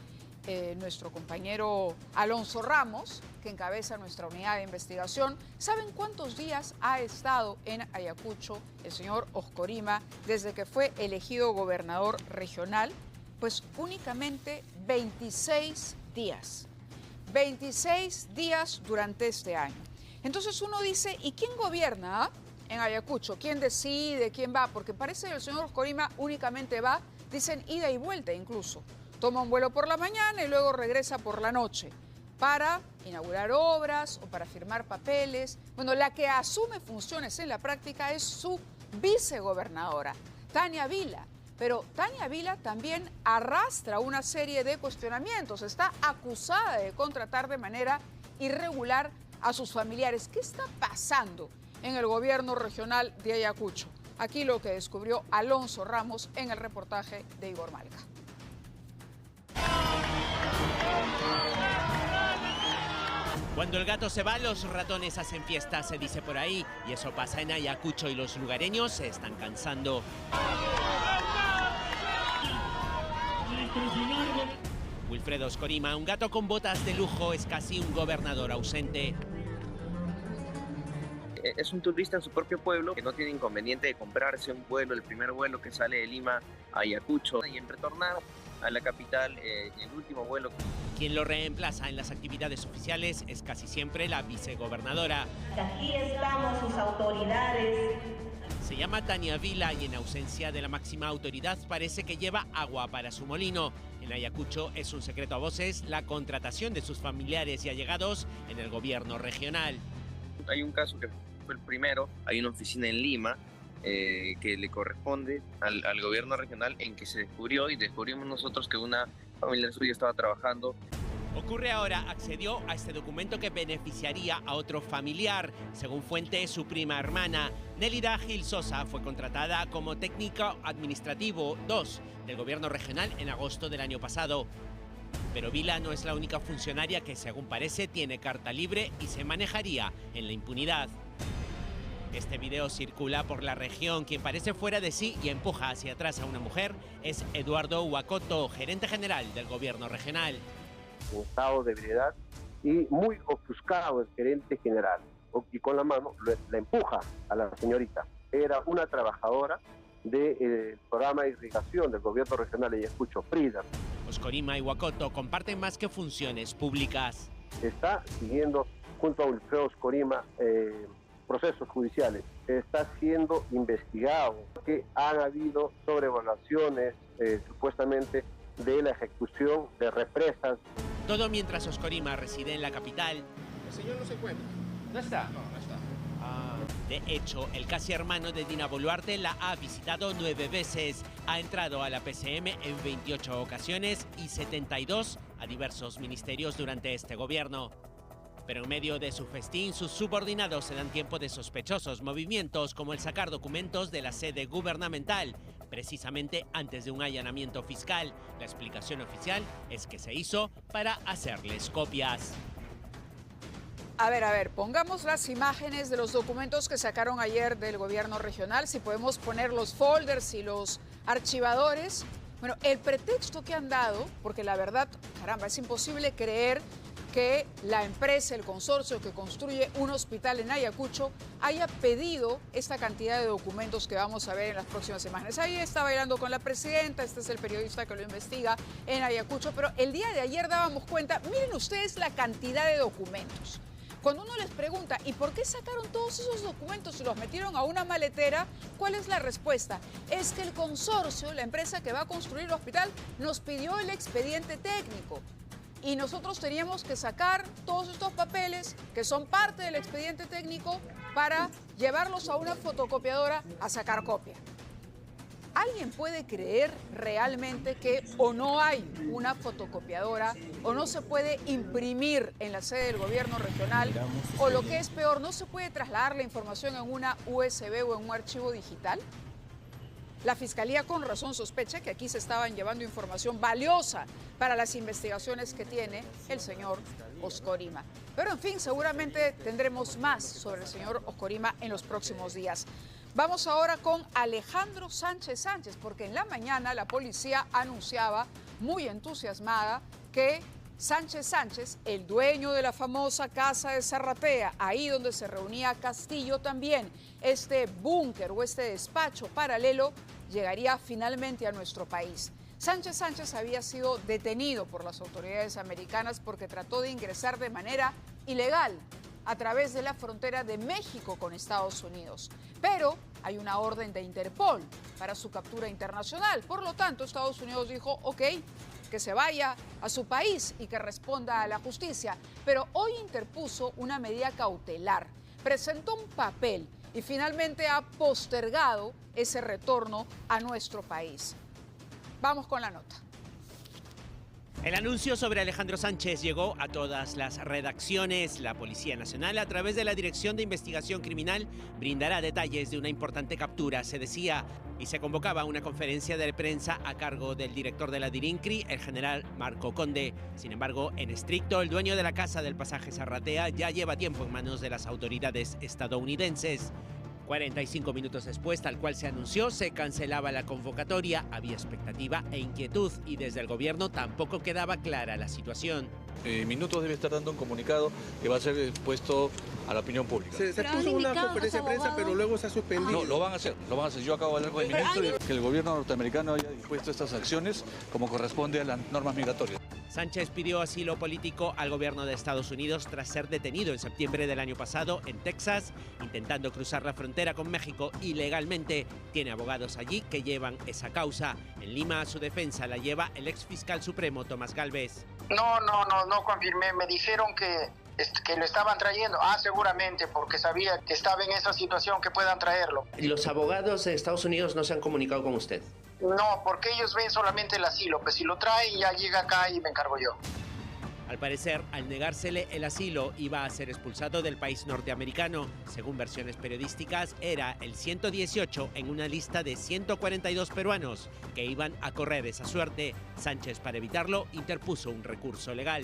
nuestro compañero Alonso Ramos, que encabeza nuestra unidad de investigación. ¿Saben cuántos días ha estado en Ayacucho el señor Oscorima desde que fue elegido gobernador regional? Pues únicamente 26 días. 26 días durante este año. Entonces uno dice, ¿y quién gobierna en Ayacucho? ¿Quién decide? ¿Quién va? Porque parece que el señor Oscorima únicamente va, dicen ida y vuelta incluso. Toma un vuelo por la mañana y luego regresa por la noche para inaugurar obras o para firmar papeles. Bueno, la que asume funciones en la práctica es su vicegobernadora, Tania Vila. Pero Tania Vila también arrastra una serie de cuestionamientos. Está acusada de contratar de manera irregular a sus familiares. ¿Qué está pasando en el gobierno regional de Ayacucho? Aquí lo que descubrió Alonso Ramos en el reportaje de Igor Malca. Cuando el gato se va, los ratones hacen fiesta, se dice por ahí. Y eso pasa en Ayacucho y los lugareños se están cansando. Wilfredo Oscorima, un gato con botas de lujo, es casi un gobernador ausente. Es un turista en su propio pueblo que no tiene inconveniente de comprarse un vuelo, el primer vuelo que sale de Lima a Ayacucho, y en retornar a la capital el último vuelo. Quien lo reemplaza en las actividades oficiales es casi siempre la vicegobernadora. Aquí estamos sus autoridades. Se llama Tania Vila y en ausencia de la máxima autoridad parece que lleva agua para su molino. En Ayacucho es un secreto a voces la contratación de sus familiares y allegados en el gobierno regional. Hay un caso que fue el primero, hay una oficina en Lima que le corresponde al gobierno regional, en que se descubrió, y descubrimos nosotros que una familiar suya estaba trabajando. Ocurre ahora, accedió a este documento que beneficiaría a otro familiar. Según fuente, su prima hermana, Nélida Gil Sosa, fue contratada como técnico administrativo 2 del gobierno regional en agosto del año pasado. Pero Vila no es la única funcionaria que, según parece, tiene carta libre y se manejaría en la impunidad. Este video circula por la región. Quien parece fuera de sí y empuja hacia atrás a una mujer es Eduardo Huacoto, gerente general del gobierno regional. En estado de ebriedad y muy ofuscado el gerente general, y con la mano la empuja a la señorita. Era una trabajadora del programa de irrigación del gobierno regional de Ayacucho, Frida. Oscorima y Huacoto comparten más que funciones públicas. Está siguiendo junto a Wilfredo Oscorima procesos judiciales. Está siendo investigado, que han habido sobrevaluaciones supuestamente de la ejecución de represas. Todo mientras Oscorima reside en la capital. El señor no se encuentra. ¿No está? No, no está. De hecho, el casi hermano de Dina Boluarte la ha visitado 9 veces. Ha entrado a la PCM en 28 ocasiones y 72 a diversos ministerios durante este gobierno. Pero en medio de su festín, sus subordinados se dan tiempo de sospechosos movimientos, como el sacar documentos de la sede gubernamental, precisamente antes de un allanamiento fiscal. La explicación oficial es que se hizo para hacerles copias. A ver, pongamos las imágenes de los documentos que sacaron ayer del gobierno regional, si podemos poner los folders y los archivadores. Bueno, el pretexto que han dado, porque la verdad, caramba, es imposible creer que la empresa, el consorcio que construye un hospital en Ayacucho haya pedido esta cantidad de documentos que vamos a ver en las próximas semanas. Ahí está bailando con la presidenta, este es el periodista que lo investiga en Ayacucho, pero el día de ayer dábamos cuenta, miren ustedes la cantidad de documentos. Cuando uno les pregunta, ¿y por qué sacaron todos esos documentos y los metieron a una maletera? ¿Cuál es la respuesta? Es que el consorcio, la empresa que va a construir el hospital, nos pidió el expediente técnico. Y nosotros teníamos que sacar todos estos papeles que son parte del expediente técnico para llevarlos a una fotocopiadora a sacar copia. ¿Alguien puede creer realmente que o no hay una fotocopiadora o no se puede imprimir en la sede del gobierno regional o lo que es peor, no se puede trasladar la información en una USB o en un archivo digital? La Fiscalía con razón sospecha que aquí se estaban llevando información valiosa para las investigaciones que tiene el señor Oscorima. Pero en fin, seguramente tendremos más sobre el señor Oscorima en los próximos días. Vamos ahora con Alejandro Sánchez Sánchez, porque en la mañana la policía anunciaba, muy entusiasmada, que Sánchez Sánchez, el dueño de la famosa casa de Zarratea, ahí donde se reunía Castillo también, este búnker o este despacho paralelo, llegaría finalmente a nuestro país. Sánchez Sánchez había sido detenido por las autoridades americanas porque trató de ingresar de manera ilegal a través de la frontera de México con Estados Unidos. Pero hay una orden de Interpol para su captura internacional. Por lo tanto, Estados Unidos dijo, ok, que se vaya a su país y que responda a la justicia. Pero hoy interpuso una medida cautelar, presentó un papel y finalmente ha postergado ese retorno a nuestro país. Vamos con la nota. El anuncio sobre Alejandro Sánchez llegó a todas las redacciones. La Policía Nacional, a través de la Dirección de Investigación Criminal, brindará detalles de una importante captura, se decía, y se convocaba una conferencia de prensa a cargo del director de la DIRINCRI, el general Marco Conde. Sin embargo, en estricto, el dueño de la casa del pasaje Zarratea ya lleva tiempo en manos de las autoridades estadounidenses. 45 minutos después, tal cual se anunció, se cancelaba la convocatoria, había expectativa e inquietud y desde el gobierno tampoco quedaba clara la situación. Minutos debe estar dando un comunicado que va a ser expuesto a la opinión pública. Se puso una conferencia de prensa, pero luego se ha suspendido. No, lo van a hacer. Yo acabo de hablar con el ministro y que el gobierno norteamericano haya dispuesto estas acciones como corresponde a las normas migratorias. Sánchez pidió asilo político al gobierno de Estados Unidos tras ser detenido en septiembre del año pasado en Texas, intentando cruzar la frontera con México ilegalmente. Tiene abogados allí que llevan esa causa. En Lima, su defensa la lleva el exfiscal supremo Tomás Gálvez. No confirmé. Me dijeron que lo estaban trayendo. Seguramente, porque sabía que estaba en esa situación que puedan traerlo. ¿Los abogados de Estados Unidos no se han comunicado con usted? No, porque ellos ven solamente el asilo. Pues si lo traen, ya llega acá y me encargo yo. Al parecer, al negársele el asilo, iba a ser expulsado del país norteamericano. Según versiones periodísticas, era el 118 en una lista de 142 peruanos que iban a correr esa suerte. Sánchez, para evitarlo, interpuso un recurso legal.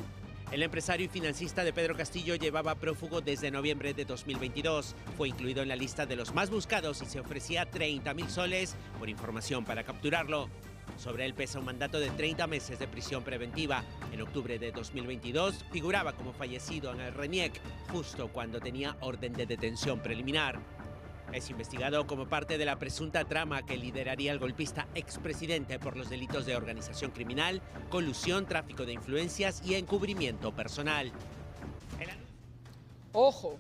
El empresario y financista de Pedro Castillo llevaba prófugo desde noviembre de 2022. Fue incluido en la lista de los más buscados y se ofrecía 30.000 soles por información para capturarlo. Sobre él pesa un mandato de 30 meses de prisión preventiva. En octubre de 2022 figuraba como fallecido en el RENIEC, justo cuando tenía orden de detención preliminar. Es investigado como parte de la presunta trama que lideraría el golpista expresidente por los delitos de organización criminal, colusión, tráfico de influencias y encubrimiento personal. Ojo,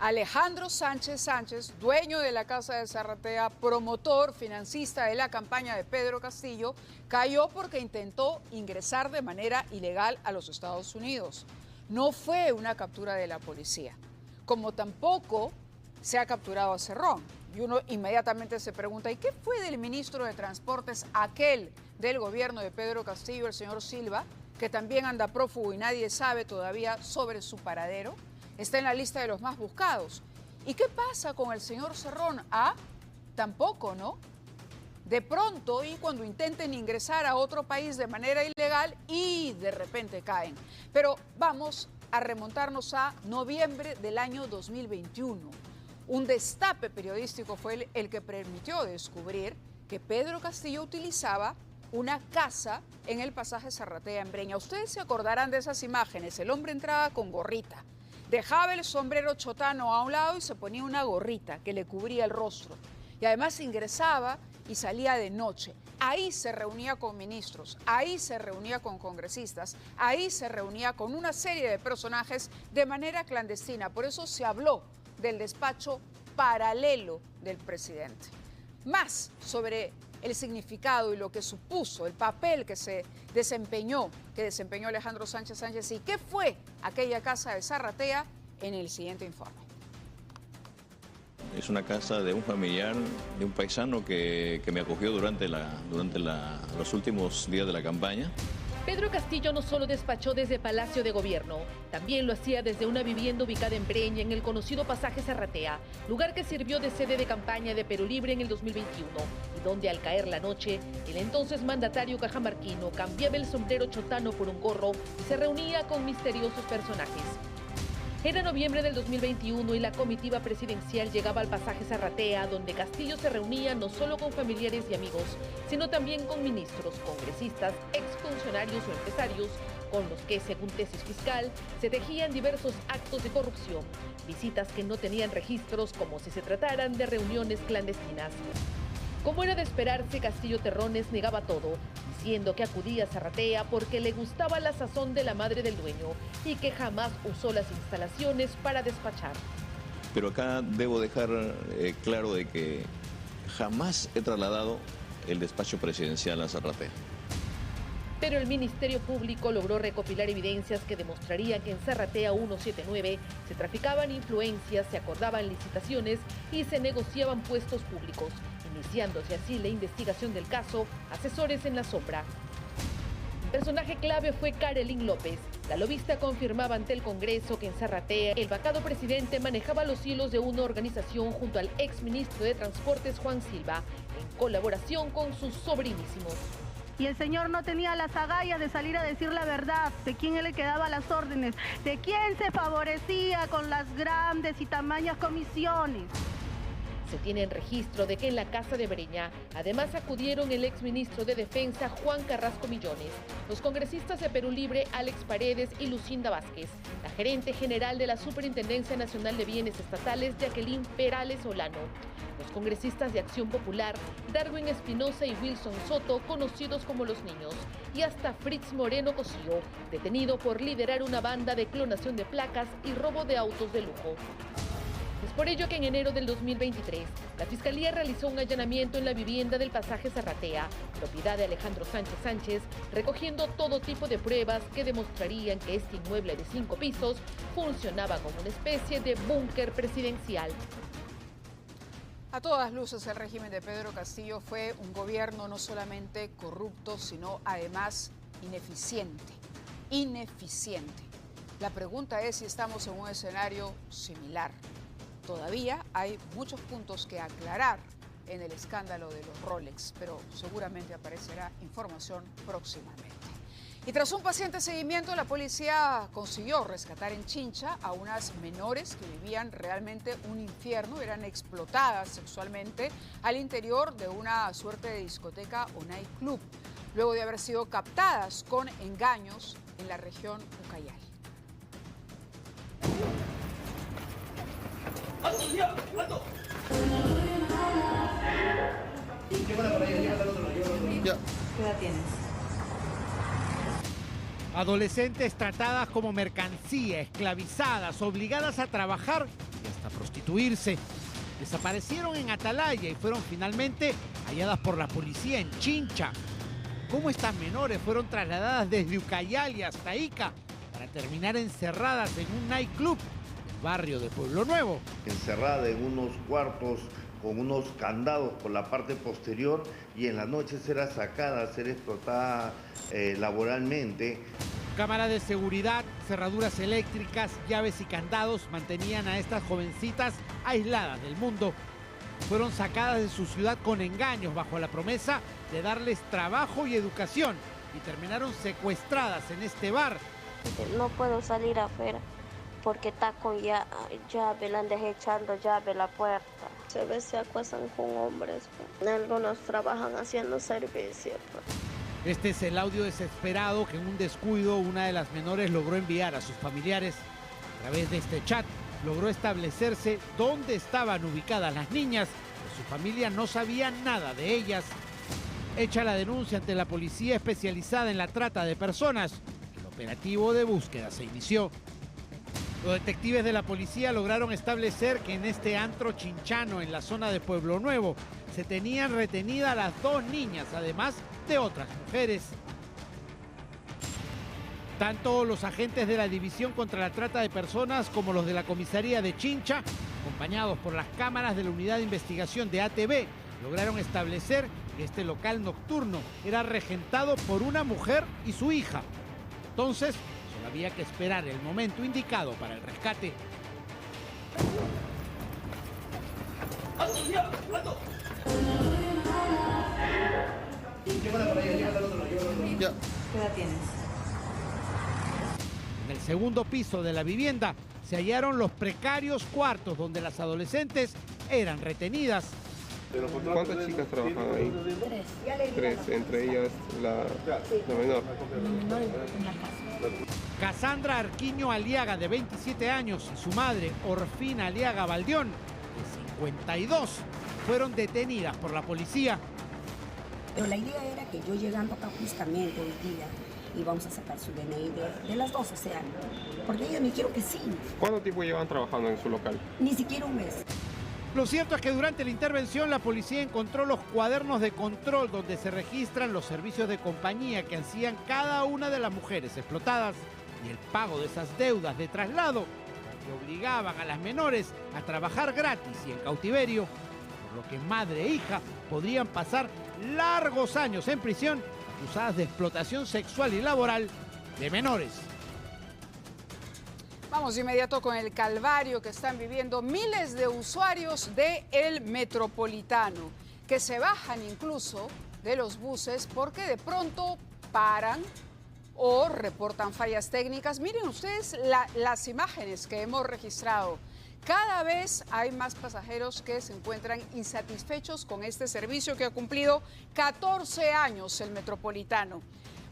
Alejandro Sánchez Sánchez, dueño de la casa de Zarratea, promotor, financista de la campaña de Pedro Castillo, cayó porque intentó ingresar de manera ilegal a los Estados Unidos. No fue una captura de la policía, como tampoco se ha capturado a Cerrón. Y uno inmediatamente se pregunta, ¿y qué fue del ministro de Transportes, aquel del gobierno de Pedro Castillo, el señor Silva, que también anda prófugo y nadie sabe todavía sobre su paradero? Está en la lista de los más buscados. ¿Y qué pasa con el señor Cerrón? Tampoco, ¿no? De pronto, y cuando intenten ingresar a otro país de manera ilegal y de repente caen. Pero vamos a remontarnos a noviembre del año 2021. Un destape periodístico fue el que permitió descubrir que Pedro Castillo utilizaba una casa en el pasaje Zarratea en Breña. Ustedes se acordarán de esas imágenes. El hombre entraba con gorrita, dejaba el sombrero chotano a un lado y se ponía una gorrita que le cubría el rostro. Y además ingresaba y salía de noche. Ahí se reunía con ministros, ahí se reunía con congresistas, ahí se reunía con una serie de personajes de manera clandestina. Por eso se habló del despacho paralelo del presidente. Más sobre el significado y lo que supuso, el papel que desempeñó Alejandro Sánchez Sánchez y qué fue aquella casa de Zarratea en el siguiente informe. Es una casa de un familiar, de un paisano que me acogió durante los últimos días de la campaña. Pedro Castillo no solo despachó desde Palacio de Gobierno, también lo hacía desde una vivienda ubicada en Breña, en el conocido pasaje Zarratea, lugar que sirvió de sede de campaña de Perú Libre en el 2021, y donde al caer la noche, el entonces mandatario cajamarquino cambiaba el sombrero chotano por un gorro y se reunía con misteriosos personajes. Era noviembre del 2021 y la comitiva presidencial llegaba al pasaje Zarratea, donde Castillo se reunía no solo con familiares y amigos, sino también con ministros, congresistas, exfuncionarios o empresarios, con los que, según tesis fiscal, se tejían diversos actos de corrupción, visitas que no tenían registros como si se trataran de reuniones clandestinas. Como era de esperarse, Castillo Terrones negaba todo, diciendo que acudía a Zarratea porque le gustaba la sazón de la madre del dueño y que jamás usó las instalaciones para despachar. Pero acá debo dejar claro de que jamás he trasladado el despacho presidencial a Zarratea. Pero el Ministerio Público logró recopilar evidencias que demostrarían que en Zarratea 179 se traficaban influencias, se acordaban licitaciones y se negociaban puestos públicos, iniciándose así la investigación del caso Asesores en la Sombra. Un personaje clave fue Karelyn López. La lobista confirmaba ante el Congreso que en Zarratea el vacado presidente manejaba los hilos de una organización junto al exministro de Transportes Juan Silva, en colaboración con sus sobrinísimos. Y el señor no tenía las agallas de salir a decir la verdad, de quién él le quedaba las órdenes, de quién se favorecía con las grandes y tamañas comisiones. Se tiene registro de que en la casa de Breña además acudieron el exministro de Defensa Juan Carrasco Millones, los congresistas de Perú Libre Alex Paredes y Lucinda Vázquez, la gerente general de la Superintendencia Nacional de Bienes Estatales Jacqueline Perales Olano, los congresistas de Acción Popular Darwin Espinosa y Wilson Soto, conocidos como Los Niños, y hasta Fritz Moreno Cosío, detenido por liderar una banda de clonación de placas y robo de autos de lujo. Es por ello que en enero del 2023, la Fiscalía realizó un allanamiento en la vivienda del pasaje Zarratea, propiedad de Alejandro Sánchez Sánchez, recogiendo todo tipo de pruebas que demostrarían que este inmueble de 5 pisos funcionaba como una especie de búnker presidencial. A todas luces, el régimen de Pedro Castillo fue un gobierno no solamente corrupto, sino además ineficiente. Ineficiente. La pregunta es si estamos en un escenario similar. Todavía hay muchos puntos que aclarar en el escándalo de los Rolex, pero seguramente aparecerá información próximamente. Y tras un paciente seguimiento, la policía consiguió rescatar en Chincha a unas menores que vivían realmente un infierno, eran explotadas sexualmente al interior de una suerte de discoteca o nightclub, luego de haber sido captadas con engaños en la región Ucayali. ¿Qué edad tienes? Adolescentes tratadas como mercancía, esclavizadas, obligadas a trabajar y hasta prostituirse. Desaparecieron en Atalaya y fueron finalmente halladas por la policía en Chincha. ¿Cómo estas menores fueron trasladadas desde Ucayali hasta Ica para terminar encerradas en un nightclub en el barrio de Pueblo Nuevo? Encerrada en unos cuartos con unos candados por la parte posterior y en las noches era sacada a ser explotada laboralmente. Cámaras de seguridad, cerraduras eléctricas, llaves y candados mantenían a estas jovencitas aisladas del mundo. Fueron sacadas de su ciudad con engaños bajo la promesa de darles trabajo y educación y terminaron secuestradas en este bar. No puedo salir afuera porque está con llave, la han echando llave a la puerta. A veces se acuestan con hombres, algunos trabajan haciendo servicio. Este es el audio desesperado que en un descuido una de las menores logró enviar a sus familiares. A través de este chat logró establecerse dónde estaban ubicadas las niñas, pues su familia no sabía nada de ellas. Hecha la denuncia ante la policía especializada en la trata de personas, el operativo de búsqueda se inició. Los detectives de la policía lograron establecer que en este antro chinchano en la zona de Pueblo Nuevo se tenían retenidas las 2 niñas, además de otras mujeres. Tanto los agentes de la División contra la Trata de Personas como los de la comisaría de Chincha Acompañados por las cámaras de la unidad de investigación de ATV, lograron establecer que este local nocturno era regentado por una mujer y su hija. Entonces, solo había que esperar el momento indicado para el rescate. ¿Qué edad tienes? En el segundo piso de la vivienda se hallaron los precarios cuartos donde las adolescentes eran retenidas. ¿Cuántas chicas trabajan ahí? Tres, entre ellas la menor. Cassandra Arquiño Aliaga, de 27 años, y su madre, Orfina Aliaga Baldión, de 52, fueron detenidas por la policía. Pero la idea era que yo llegando acá justamente hoy día íbamos a sacar su DNI de las dos, o sea, porque ellos me dijeron que sí. ¿Cuánto tiempo llevan trabajando en su local? Ni siquiera un mes. Lo cierto es que durante la intervención la policía encontró los cuadernos de control donde se registran los servicios de compañía que hacían cada una de las mujeres explotadas y el pago de esas deudas de traslado que obligaban a las menores a trabajar gratis y en cautiverio, por lo que madre e hija podrían pasar largos años en prisión acusadas de explotación sexual y laboral de menores. Vamos de inmediato con el calvario que están viviendo miles de usuarios del Metropolitano, que se bajan incluso de los buses porque de pronto paran o reportan fallas técnicas. Miren ustedes las imágenes que hemos registrado. Cada vez hay más pasajeros que se encuentran insatisfechos con este servicio que ha cumplido 14 años el Metropolitano.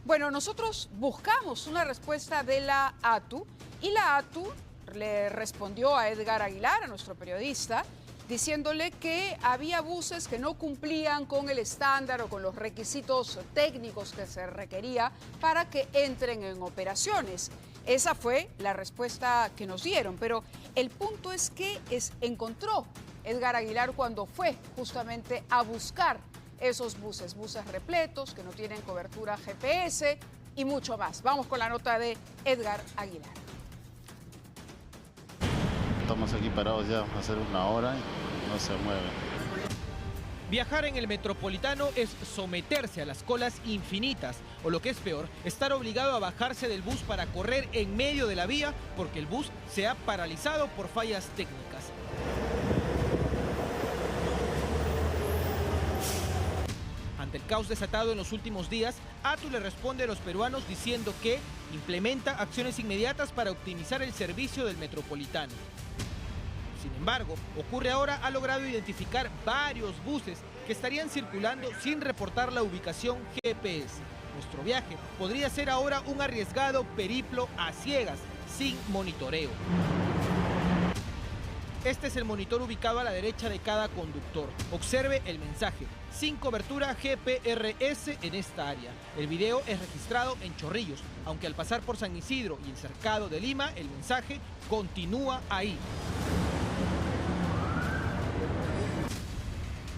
Bueno, nosotros buscamos una respuesta de la ATU y la ATU le respondió a Edgar Aguilar, a nuestro periodista, diciéndole que había buses que no cumplían con el estándar o con los requisitos técnicos que se requería para que entren en operaciones. Esa fue la respuesta que nos dieron, pero el punto es que encontró Edgar Aguilar cuando fue justamente a buscar esos buses repletos, que no tienen cobertura GPS y mucho más. Vamos con la nota de Edgar Aguilar. Estamos aquí parados ya hace una hora y no se mueven. Viajar en el Metropolitano es someterse a las colas infinitas, o lo que es peor, estar obligado a bajarse del bus para correr en medio de la vía porque el bus se ha paralizado por fallas técnicas. Ante el caos desatado en los últimos días, ATU le responde a los peruanos diciendo que implementa acciones inmediatas para optimizar el servicio del Metropolitano. Sin embargo, Ocurre Ahora ha logrado identificar varios buses que estarían circulando sin reportar la ubicación GPS. Nuestro viaje podría ser ahora un arriesgado periplo a ciegas, sin monitoreo. Este es el monitor ubicado a la derecha de cada conductor. Observe el mensaje: sin cobertura GPRS en esta área. El video es registrado en Chorrillos, aunque al pasar por San Isidro y el Cercado de Lima, el mensaje continúa ahí.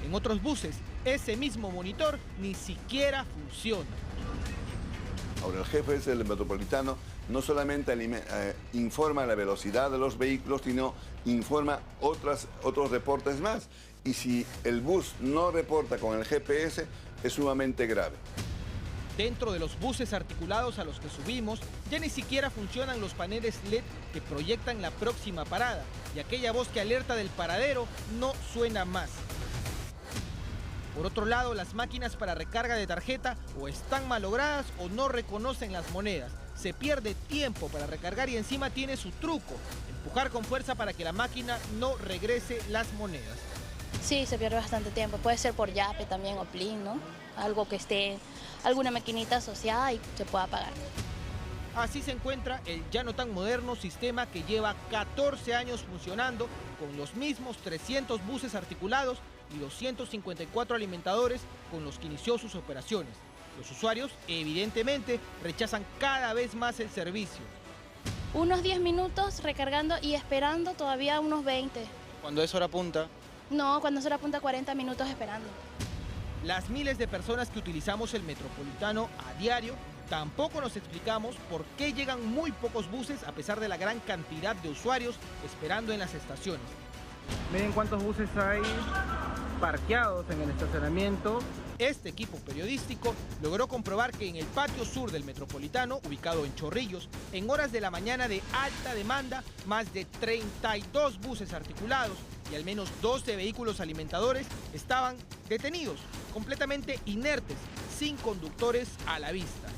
En otros buses, ese mismo monitor ni siquiera funciona. Ahora, el GPS del Metropolitano no solamente informa la velocidad de los vehículos, sino informa otros reportes más. Y si el bus no reporta con el GPS, es sumamente grave. Dentro de los buses articulados a los que subimos, ya ni siquiera funcionan los paneles LED que proyectan la próxima parada, y aquella voz que alerta del paradero no suena más. Por otro lado, las máquinas para recarga de tarjeta o están malogradas o no reconocen las monedas. Se pierde tiempo para recargar y encima tiene su truco: empujar con fuerza para que la máquina no regrese las monedas. Sí, se pierde bastante tiempo. Puede ser por Yape también o Plin, ¿no? Algo que esté, alguna maquinita asociada y se pueda pagar. Así se encuentra el ya no tan moderno sistema que lleva 14 años funcionando, con los mismos 300 buses articulados y 254 alimentadores con los que inició sus operaciones. Los usuarios, evidentemente, rechazan cada vez más el servicio. Unos 10 minutos recargando y esperando todavía unos 20. ¿Cuando es hora punta? No, cuando es hora punta 40 minutos esperando. Las miles de personas que utilizamos el Metropolitano a diario tampoco nos explicamos por qué llegan muy pocos buses a pesar de la gran cantidad de usuarios esperando en las estaciones. Miren cuántos buses hay parqueados en el estacionamiento. Este equipo periodístico logró comprobar que en el patio sur del Metropolitano, ubicado en Chorrillos, en horas de la mañana de alta demanda, más de 32 buses articulados y al menos 12 vehículos alimentadores estaban detenidos, completamente inertes, sin conductores a la vista.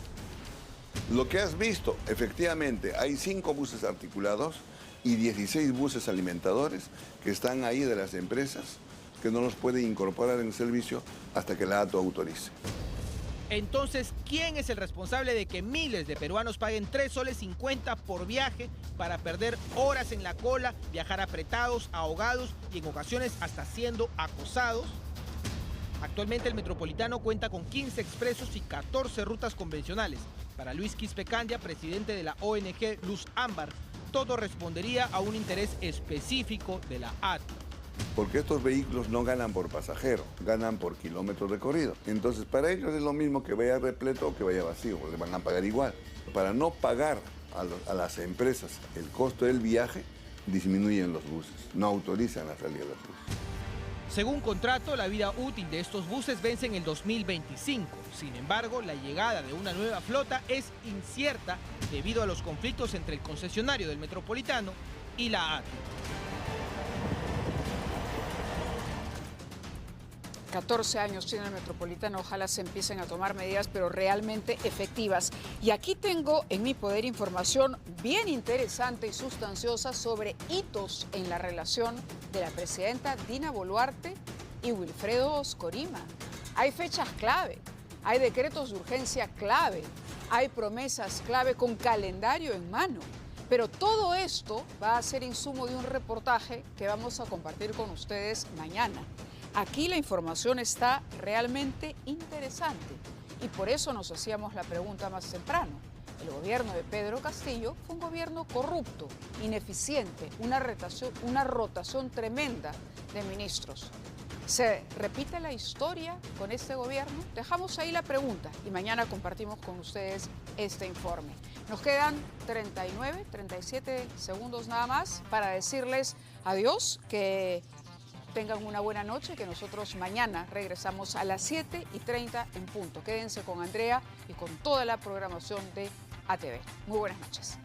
Lo que has visto, efectivamente, hay 5 buses articulados y 16 buses alimentadores que están ahí de las empresas, que no los puede incorporar en el servicio hasta que la ATO autorice. Entonces, ¿quién es el responsable de que miles de peruanos paguen 3,50 soles por viaje para perder horas en la cola, viajar apretados, ahogados y en ocasiones hasta siendo acosados? Actualmente el Metropolitano cuenta con 15 expresos y 14 rutas convencionales. Para Luis Quispe Candia, presidente de la ONG Luz Ámbar, todo respondería a un interés específico de la ATO. Porque estos vehículos no ganan por pasajero, ganan por kilómetros recorridos. Entonces, para ellos es lo mismo que vaya repleto o que vaya vacío, le van a pagar igual. Para no pagar a las empresas el costo del viaje, disminuyen los buses, no autorizan la salida de los buses. Según contrato, la vida útil de estos buses vence en el 2025. Sin embargo, la llegada de una nueva flota es incierta debido a los conflictos entre el concesionario del Metropolitano y la ATO. 14 años tiene el Metropolitano, ojalá se empiecen a tomar medidas, pero realmente efectivas. Y aquí tengo en mi poder información bien interesante y sustanciosa sobre hitos en la relación de la presidenta Dina Boluarte y Wilfredo Oscorima. Hay fechas clave, hay decretos de urgencia clave, hay promesas clave con calendario en mano. Pero todo esto va a ser insumo de un reportaje que vamos a compartir con ustedes mañana. Aquí la información está realmente interesante y por eso nos hacíamos la pregunta más temprano. El gobierno de Pedro Castillo fue un gobierno corrupto, ineficiente, una rotación tremenda de ministros. ¿Se repite la historia con este gobierno? Dejamos ahí la pregunta y mañana compartimos con ustedes este informe. Nos quedan 37 segundos nada más para decirles adiós, que tengan una buena noche, que nosotros mañana regresamos a las 7:30 en punto. Quédense con Andrea y con toda la programación de ATV. Muy buenas noches.